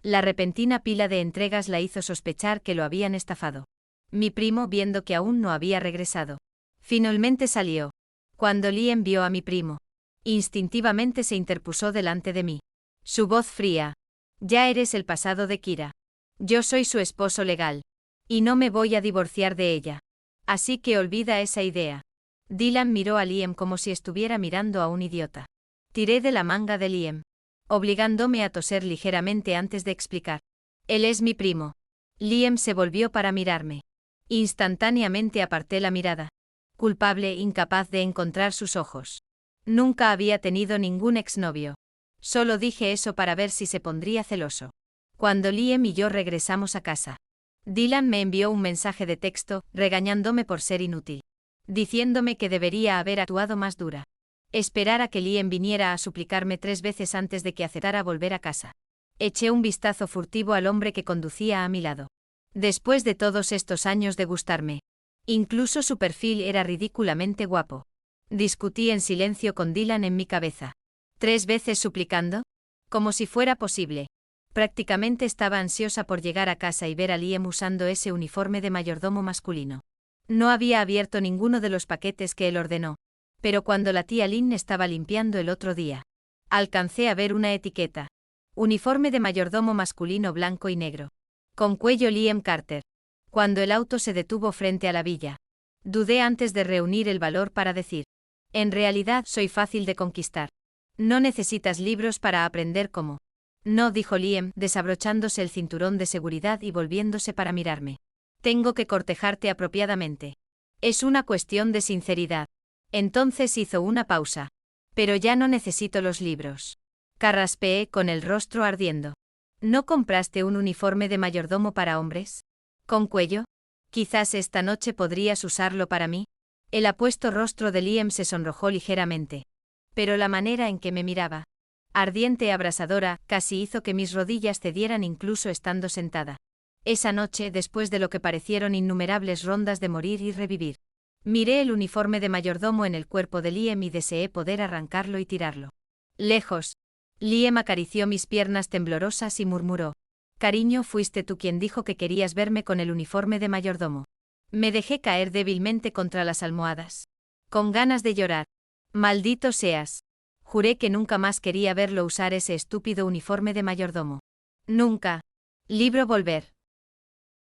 A: La repentina pila de entregas la hizo sospechar que lo habían estafado. Mi primo, viendo que aún no había regresado, finalmente salió. Cuando Liam vio a mi primo, instintivamente se interpuso delante de mí. Su voz fría. Ya eres el pasado de Kira. Yo soy su esposo legal. Y no me voy a divorciar de ella. Así que olvida esa idea. Dylan miró a Liam como si estuviera mirando a un idiota. Tiré de la manga de Liam, obligándome a toser ligeramente antes de explicar. Él es mi primo. Liam se volvió para mirarme. Instantáneamente aparté la mirada. Culpable, incapaz de encontrar sus ojos. Nunca había tenido ningún exnovio. Solo dije eso para ver si se pondría celoso. Cuando Liam y yo regresamos a casa, Dylan me envió un mensaje de texto, regañándome por ser inútil. Diciéndome que debería haber actuado más dura. Esperar a que Liam viniera a suplicarme 3 veces antes de que aceptara volver a casa. Eché un vistazo furtivo al hombre que conducía a mi lado. Después de todos estos años de gustarme, incluso su perfil era ridículamente guapo. Discutí en silencio con Dylan en mi cabeza. 3 veces suplicando, como si fuera posible. Prácticamente estaba ansiosa por llegar a casa y ver a Liam usando ese uniforme de mayordomo masculino. No había abierto ninguno de los paquetes que él ordenó, pero cuando la tía Lynn estaba limpiando el otro día, alcancé a ver una etiqueta. Uniforme de mayordomo masculino blanco y negro. Con cuello Liam Carter. Cuando el auto se detuvo frente a la villa, dudé antes de reunir el valor para decir: en realidad soy fácil de conquistar. No necesitas libros para aprender cómo. No, dijo Liam, desabrochándose el cinturón de seguridad y volviéndose para mirarme. Tengo que cortejarte apropiadamente. Es una cuestión de sinceridad. Entonces hizo una pausa. Pero ya no necesito los libros. Carraspeé con el rostro ardiendo. ¿No compraste un uniforme de mayordomo para hombres? ¿Con cuello? Quizás esta noche podrías usarlo para mí. El apuesto rostro de Liam se sonrojó ligeramente. Pero la manera en que me miraba, ardiente y abrasadora, casi hizo que mis rodillas cedieran incluso estando sentada. Esa noche, después de lo que parecieron innumerables rondas de morir y revivir, miré el uniforme de mayordomo en el cuerpo de Liam y deseé poder arrancarlo y tirarlo lejos. Liam acarició mis piernas temblorosas y murmuró: cariño, fuiste tú quien dijo que querías verme con el uniforme de mayordomo. Me dejé caer débilmente contra las almohadas, con ganas de llorar. Maldito seas. Juré que nunca más quería verlo usar ese estúpido uniforme de mayordomo. Nunca. Libro Volver.